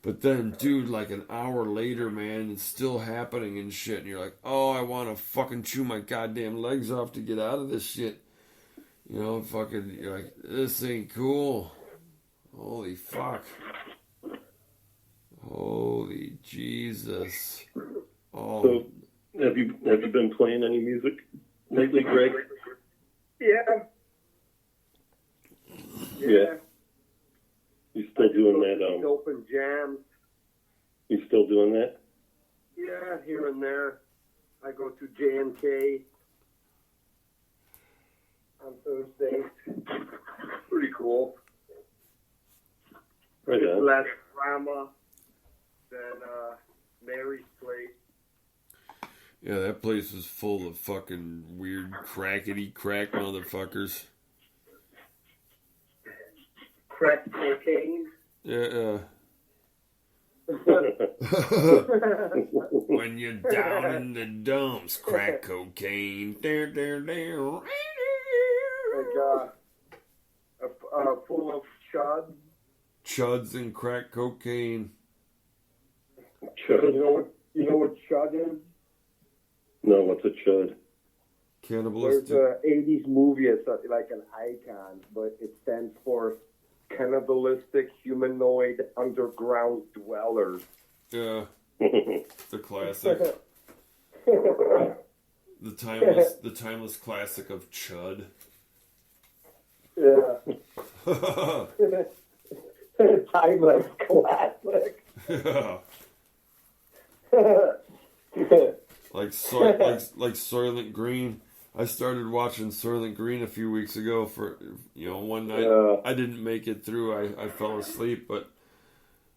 But then, dude, like an hour later, man, it's still happening and shit. And you're like, oh, I want to fucking chew my goddamn legs off to get out of this shit. You know, fucking, you're like, this ain't cool. Holy fuck. Holy Jesus. Oh. So, have you been playing any music lately, Greg? Yeah. You still doing that? Open jams. You still doing that? Yeah, here and there. I go to J&K on Thursdays. Pretty cool. Right on. Less drama than Mary's place. Yeah, that place was full of fucking weird crackety crack motherfuckers. Crack cocaine. Yeah. When you're down in the dumps, crack cocaine. Like, full of chud. Chuds and crack cocaine. Chud? You know what chud is? No, what's a chud? There's Cannibalistic. a 80s movie. It's like an icon, but it stands for Cannibalistic Humanoid Underground Dwellers. Yeah. The classic. The timeless classic of Chud. Yeah. Timeless classic. Yeah. Like Soylent Green. I started watching Soylent Green a few weeks ago for, one night. I didn't make it through. I fell asleep, but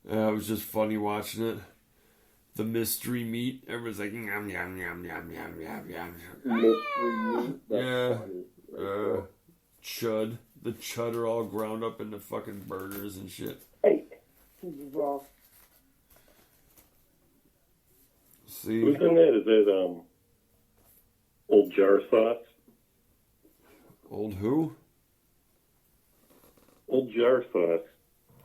it was just funny watching it. The mystery meat. Everyone's like, yum, yum, yum, yum, yum, yum, yum. Mystery meat. Yeah. Chud. The chud are all ground up into fucking burgers and shit. Hey. Well, See? Who's in that? Is that Old Jar Sauce? Old who? Old Jar Sauce.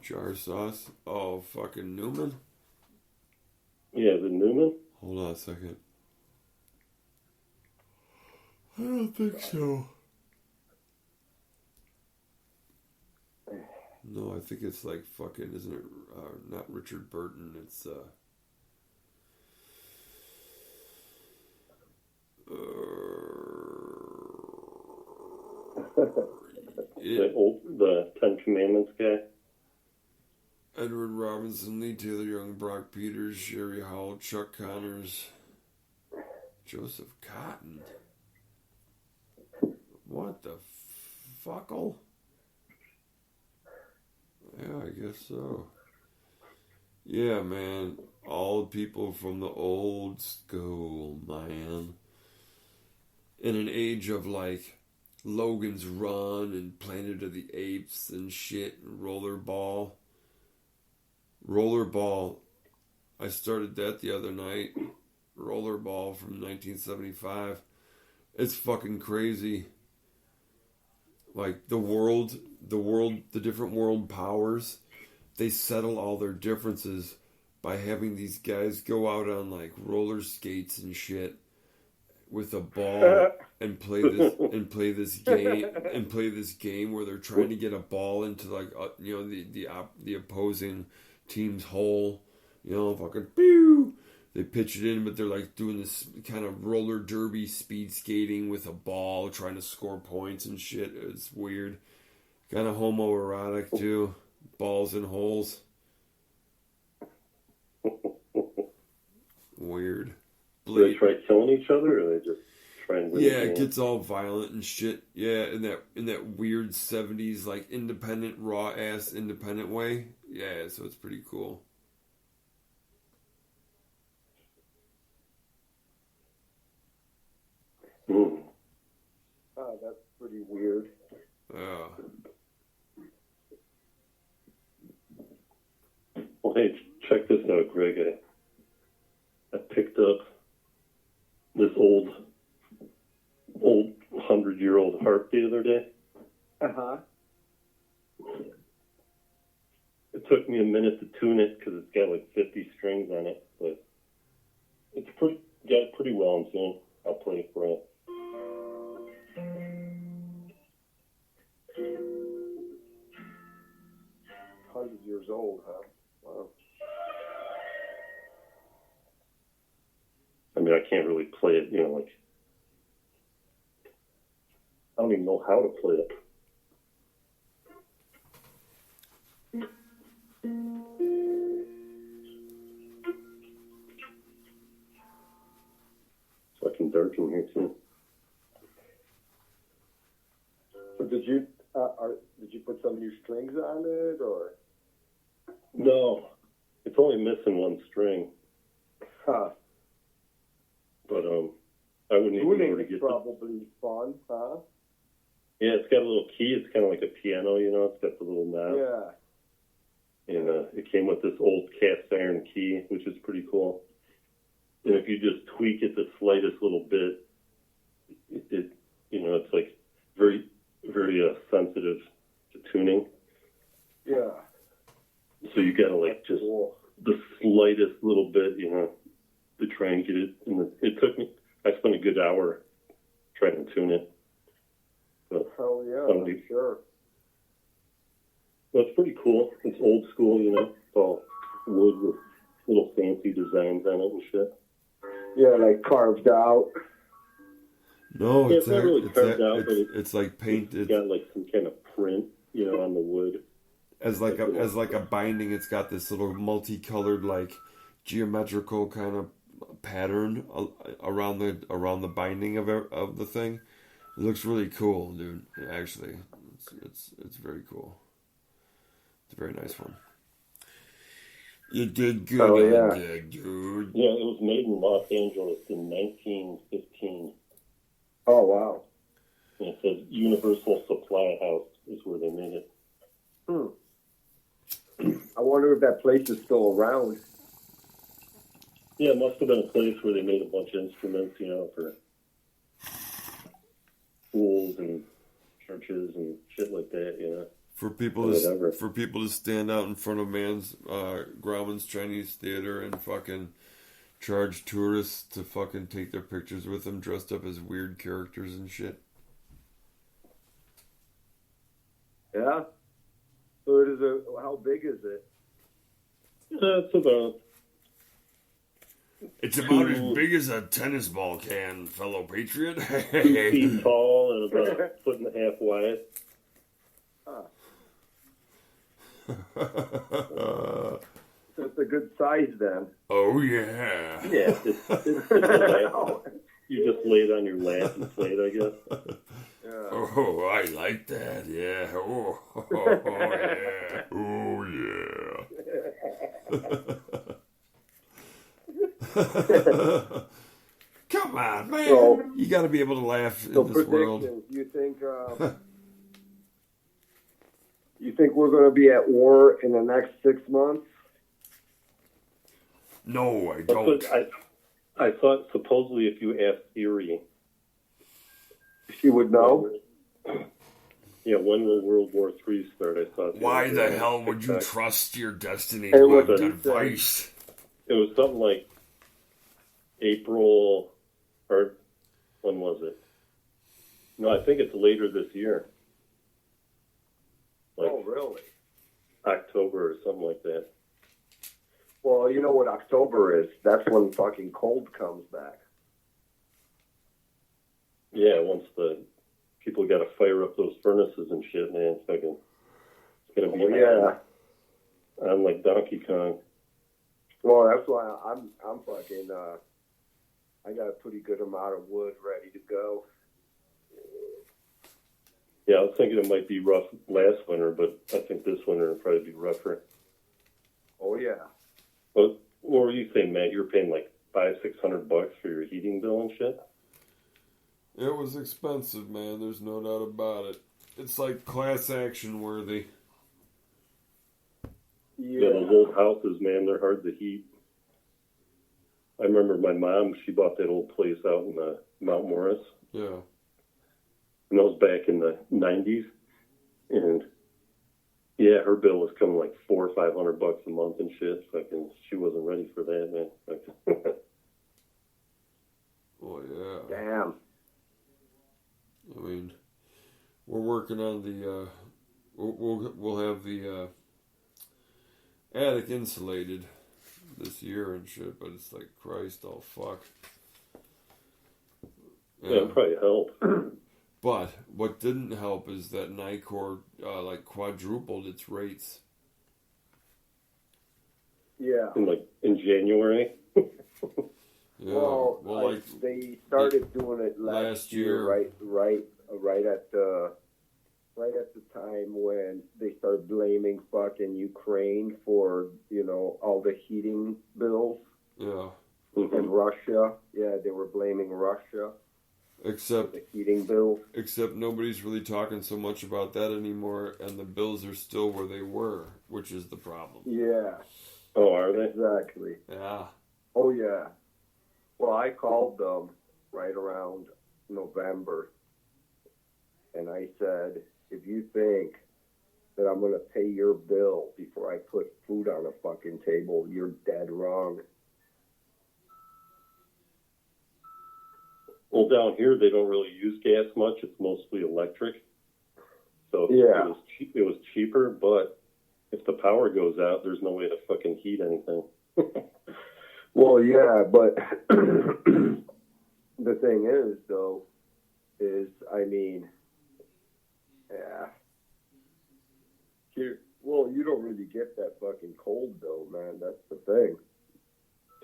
Jar Sauce. Oh, fucking Newman? Yeah, is it Newman? Hold on a second. I don't think so. No, I think it's like fucking, isn't it? Not Richard Burton. It's The Ten Commandments guy. Edward Robinson, Lee Taylor Young, Brock Peters, Sherry Howell, Chuck Connors, Joseph Cotton. What the fuckle? Yeah, I guess so. Yeah, man. All people from the old school, man. In an age of like Logan's Run and Planet of the Apes and shit and Rollerball. Rollerball. I started that the other night. Rollerball from 1975. It's fucking crazy. Like the different world powers, they settle all their differences by having these guys go out on like roller skates and shit with a ball and play this game where they're trying to get a ball into like the opposing team's hole, fucking pew. They pitch it in, but they're like doing this kind of roller derby speed skating with a ball, trying to score points and shit. It's weird. Kind of homoerotic too. Balls in holes. Weird. Do they try killing each other, or they just try and win? Yeah, it gets all violent and shit. Yeah, in that weird 70s like independent, raw ass independent way. Yeah, so it's pretty cool. oh, that's pretty weird. Well, hey, check this out, Greg. I picked up this old 100-year-old harp the other day. Uh-huh. It's took me a minute to tune it because it's got like 50 strings on it, but it's got it pretty well in tune. I'll play it for you. Hundreds of years old, huh? Wow. I mean, I can't really play it, like, I don't even know how to play it. It's fucking dark in here, too. So did you put some new strings on it, or? No, it's only missing one string. Huh. But I wouldn't even be able to Tuning get is probably fun, huh? Yeah, it's got a little key. It's kind of like a piano, It's got the little knob. Yeah. And it came with this old cast iron key, which is pretty cool. And if you just tweak it the slightest little bit, it's like very, very sensitive to tuning. Yeah. So you gotta like just Cool. the slightest little bit, to try and get it. And it took me. I spent a good hour trying to tune it. But, Hell yeah, I'm sure. well, it's pretty cool. It's old school, It's all wood with little fancy designs on it and shit. Yeah, like carved out. No, Yeah, it's it's not really carved out, but it's like It's painted got like some kind of print, on the wood. as like a binding. It's got this little multicolored, like geometrical kind of pattern around the binding of the thing. It looks really cool, dude. Actually, it's very cool. It's a very nice one. You did good, Oh, yeah. dude. Yeah, it was made in Los Angeles in 1915. Oh, wow. And it says Universal Supply House is where they made it. I wonder if that place is still around. Yeah, it must have been a place where they made a bunch of instruments, for schools and churches and shit like that, For people to stand out in front of Grauman's Chinese Theater and fucking charge tourists to fucking take their pictures with them dressed up as weird characters and shit. Yeah. So it is how big is it? It's It's about as big as a tennis ball can, fellow patriot. 2 feet tall and about a foot and a half wide. So it's a good size then. Oh yeah. Yeah, you just lay it on your lap and play it, I guess. Yeah. Oh, I like that. Yeah. Oh, yeah. Oh yeah. Come on, man. So- you got to be able to laugh So in this world. predictions, you think we're going to be at war in the next 6 months? No, I That's don't. what I thought supposedly if you asked Siri, She would know. yeah, when will World War III start? I thought. Why the hell would you trust your Destiny Hey, what with did he advice? It was something like April, or when was it? No, I think it's later this year. Like Oh, really? October or something like that. Well, you know what October is. That's when fucking cold comes back. Yeah, once the people got to fire up those furnaces and shit, man, it's gonna be Yeah. I'm like Donkey Kong. Well, that's why I'm fucking. I got a pretty good amount of wood ready to go. Yeah, I was thinking it might be rough last winter, but I think this winter will probably be rougher. Oh yeah. What were you saying, Matt? You were paying like $500-600 for your heating bill and shit? It was expensive, man. There's no doubt about it. It's like class action worthy. Yeah, those old houses, man, they're hard to heat. I remember my mom, she bought that old place out in Mount Morris. Yeah. And that was back in the 90s. And Yeah, her bill was coming like $400 or $500 a month and shit. Fucking, she wasn't ready for that, man. Oh yeah. Damn. I mean, we're working on the. We'll have the attic insulated this year and shit, but it's like Christ, oh fuck. Yeah, it'd probably help. But what didn't help is that Nicor like quadrupled its rates. Yeah. In January. Yeah. Well, like they started doing it last year, right at the time when they started blaming fucking Ukraine for, you know, all the heating bills. Yeah. And Russia. Yeah, they were blaming Russia. Except the heating bills. Except nobody's really talking so much about that anymore, and the bills are still where they were, which is the problem. Yeah. Oh, are they? Exactly. Yeah. Oh, yeah. Well, I called them right around November, and I said, if you think that I'm going to pay your bill before I put food on a fucking table, you're dead wrong. Well, down here they don't really use gas much. It's mostly electric. So Yeah. it was cheaper, but if the power goes out, there's no way to fucking heat anything. Well, yeah, but the thing is, though, I mean, yeah. Well, you don't really get that fucking cold, though, man. That's the thing.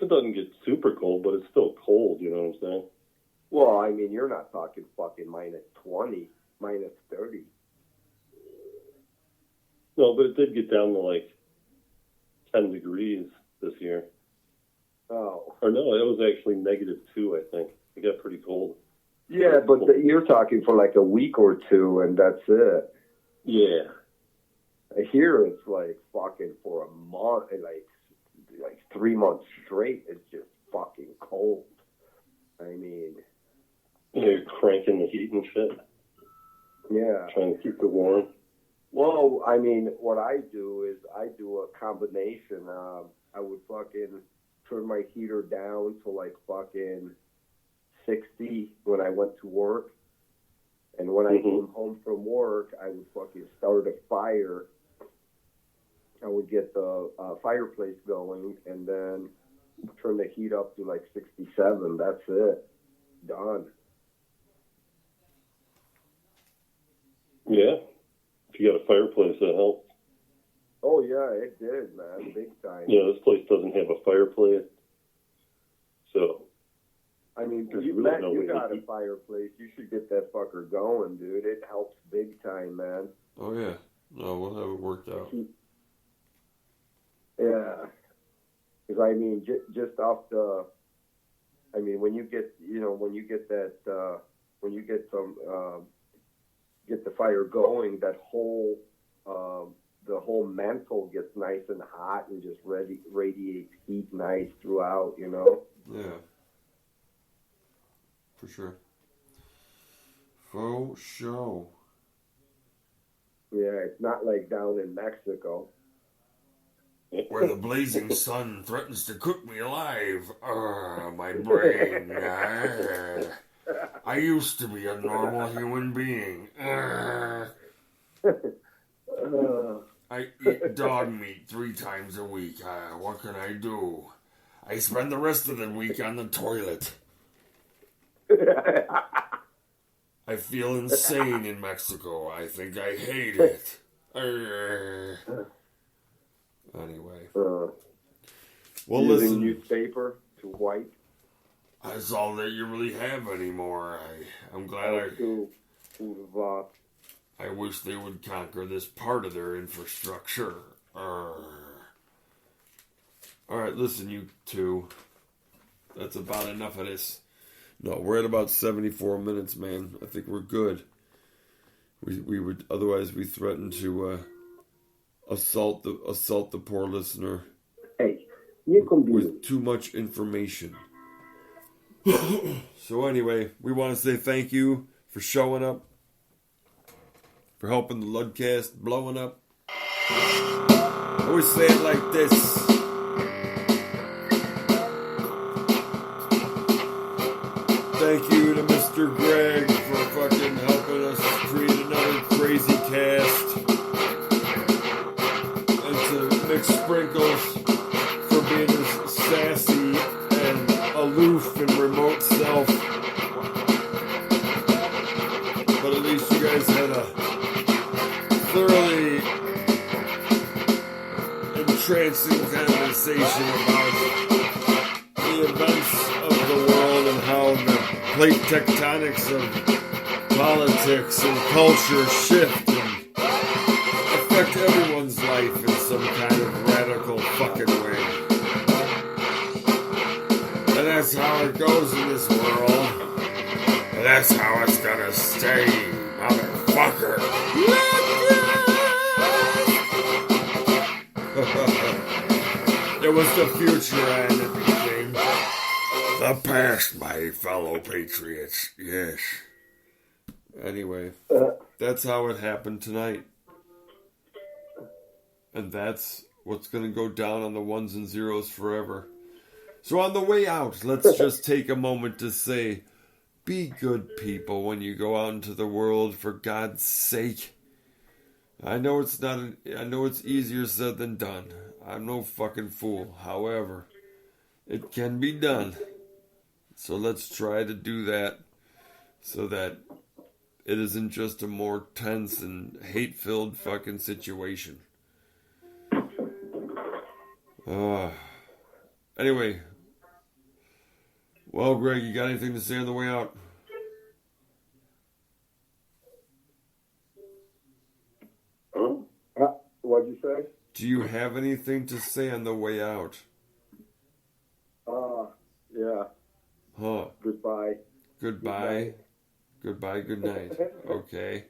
It doesn't get super cold, but it's still cold, you know what I'm saying? Well, I mean, you're not talking fucking minus 20, minus 30. No, but it did get down to like 10 degrees this year. Oh. Or no, it was actually -2, I think. It got pretty cold. Yeah, but you're talking for like a week or two, and that's it. Yeah. Here, it's like fucking for a month, like 3 months straight, it's just fucking cold. I mean... You're cranking the heat and shit. Yeah. Trying to keep it warm. Well, I mean, what I do is I do a combination. I would fucking turn my heater down to like fucking 60 when I went to work. And when I came home from work, I would fucking start a fire. I would get the fireplace going and then turn the heat up to like 67. That's it. Done. Yeah. If you got a fireplace, that helps. Oh, yeah, it did, man. Big time. Yeah, this place doesn't have a fireplace. So. I mean, There's you really no way got to a fireplace. You should get that fucker going, dude. It helps big time, man. Oh yeah. No, we'll have it worked out. Yeah. Because, I mean, just off the... I mean, when you get that... when you get some... get the fire going, that whole... the whole mantle gets nice and hot and just radiates heat nice throughout, you know? Yeah. For sure. Faux show. Yeah, it's not like down in Mexico. Where the blazing sun threatens to cook me alive. My brain. I used to be a normal human being. I eat dog meat 3 times a week. What can I do? I spend the rest of the week on the toilet. I feel insane in Mexico. I think I hate it. Anyway. Well, listen. Newspaper to wipe. That's all that you really have anymore. I'm glad I wish they would conquer this part of their infrastructure. Alright, listen, you two. That's about enough of this. No, we're at about 74 minutes, man. I think we're good. We would otherwise we threaten to assault the poor listener. Hey, you can be with too much information. So anyway, we want to say thank you for showing up, for helping the Ludcast blowing up. I always say it like this. Thank you to Mr. Greg for fucking helping us create another crazy cast. And to Mick Sprinkles for being his sassy and aloof and remote self. But at least you guys had a thoroughly entrancing conversation about the events of the world and how the plate tectonics of politics and culture shift and affect everyone's life in some kind of radical fucking way. And that's how it goes in this world. And that's how it's gonna stay, motherfucker. It was the future and it became the past, my fellow patriots. Yes. Anyway, that's how it happened tonight. And that's what's going to go down on the ones and zeros forever. So on the way out, let's just take a moment to say, be good people when you go out into the world, for God's sake. I know it's easier said than done. I'm no fucking fool. However, it can be done. So let's try to do that so that it isn't just a more tense and hate-filled fucking situation. Anyway. Well, Greg, you got anything to say on the way out? What'd you say? Do you have anything to say on the way out? Yeah. Huh. Goodbye. Goodbye. Goodbye, good night. Okay.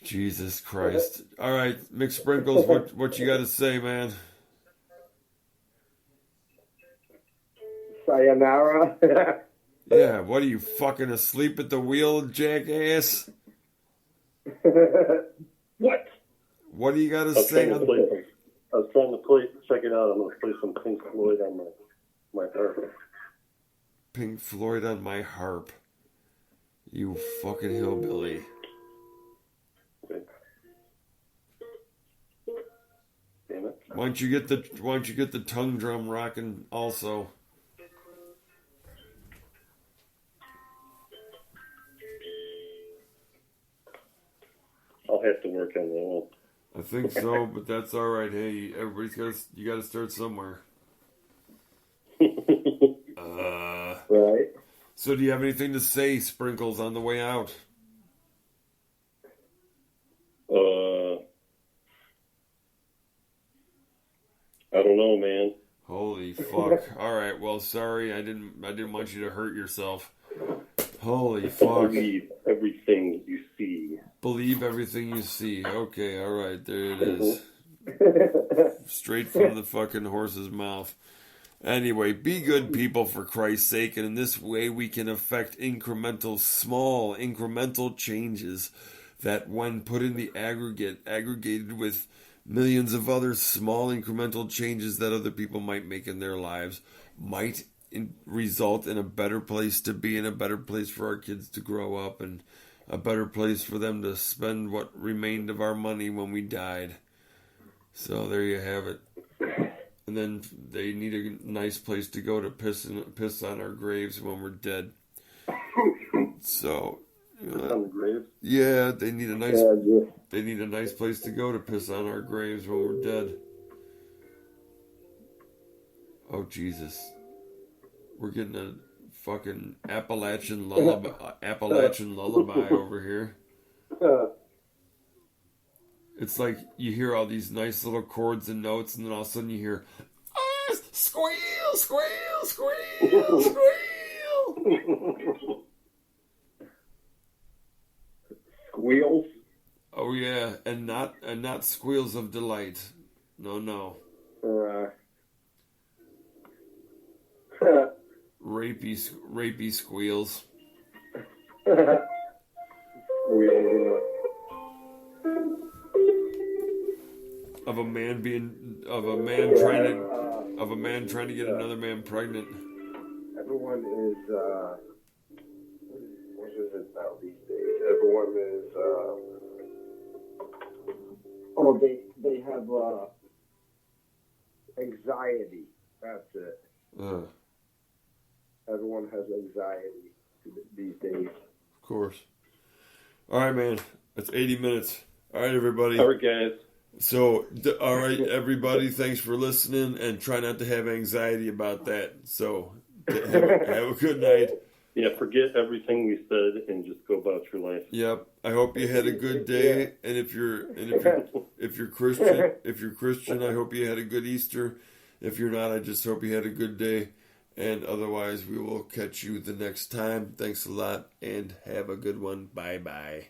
Jesus Christ. All right, Mick Sprinkles, what you got to say, man? Sayonara. Yeah, what are you, fucking asleep at the wheel, jackass? What? What do you got to say? I was trying to check it out. I'm going to play some Pink Floyd on my harp. Pink Floyd on my harp. You fucking hillbilly. Okay. Damn it. Why don't you get the tongue drum rocking also? I'll have to work on that one. I think so, but that's all right. Hey, you got to start somewhere. Right. So do you have anything to say, Sprinkles, on the way out? I don't know, man. Holy fuck. All right, well, sorry. I didn't want you to hurt yourself. Holy fuck. Believe everything you see. Believe everything you see. Okay, all right, there it is. Straight from the fucking horse's mouth. Anyway, be good people for Christ's sake, and in this way we can affect small incremental changes that, when put in the aggregated with millions of other small incremental changes that other people might make in their lives, might result in a better place to be and a better place for our kids to grow up and a better place for them to spend what remained of our money when we died. So there you have it. And then they need a nice place to go to piss on our graves when we're dead. So, On the grave? yeah, they need a nice place to go to piss on our graves when we're dead. Oh Jesus, we're getting a fucking Appalachian lullaby over here. It's like you hear all these nice little chords and notes, and then all of a sudden you hear, squeal, squeal, squeal, squeal. Squeals. Oh yeah, and not squeals of delight. No. Rapey squeals. of a man trying to get another man pregnant. Everyone is, what is it now these days? Everyone is, they have, anxiety. That's it. Everyone has anxiety these days. Of course. All right, man. That's 80 minutes. All right, everybody. All right, guys. So, all right, everybody. Thanks for listening, and try not to have anxiety about that. So, have a good night. Yeah, forget everything we said and just go about your life. Yep. I hope you had a good day, and if you're Christian, I hope you had a good Easter. If you're not, I just hope you had a good day. And otherwise, we will catch you the next time. Thanks a lot, and have a good one. Bye-bye.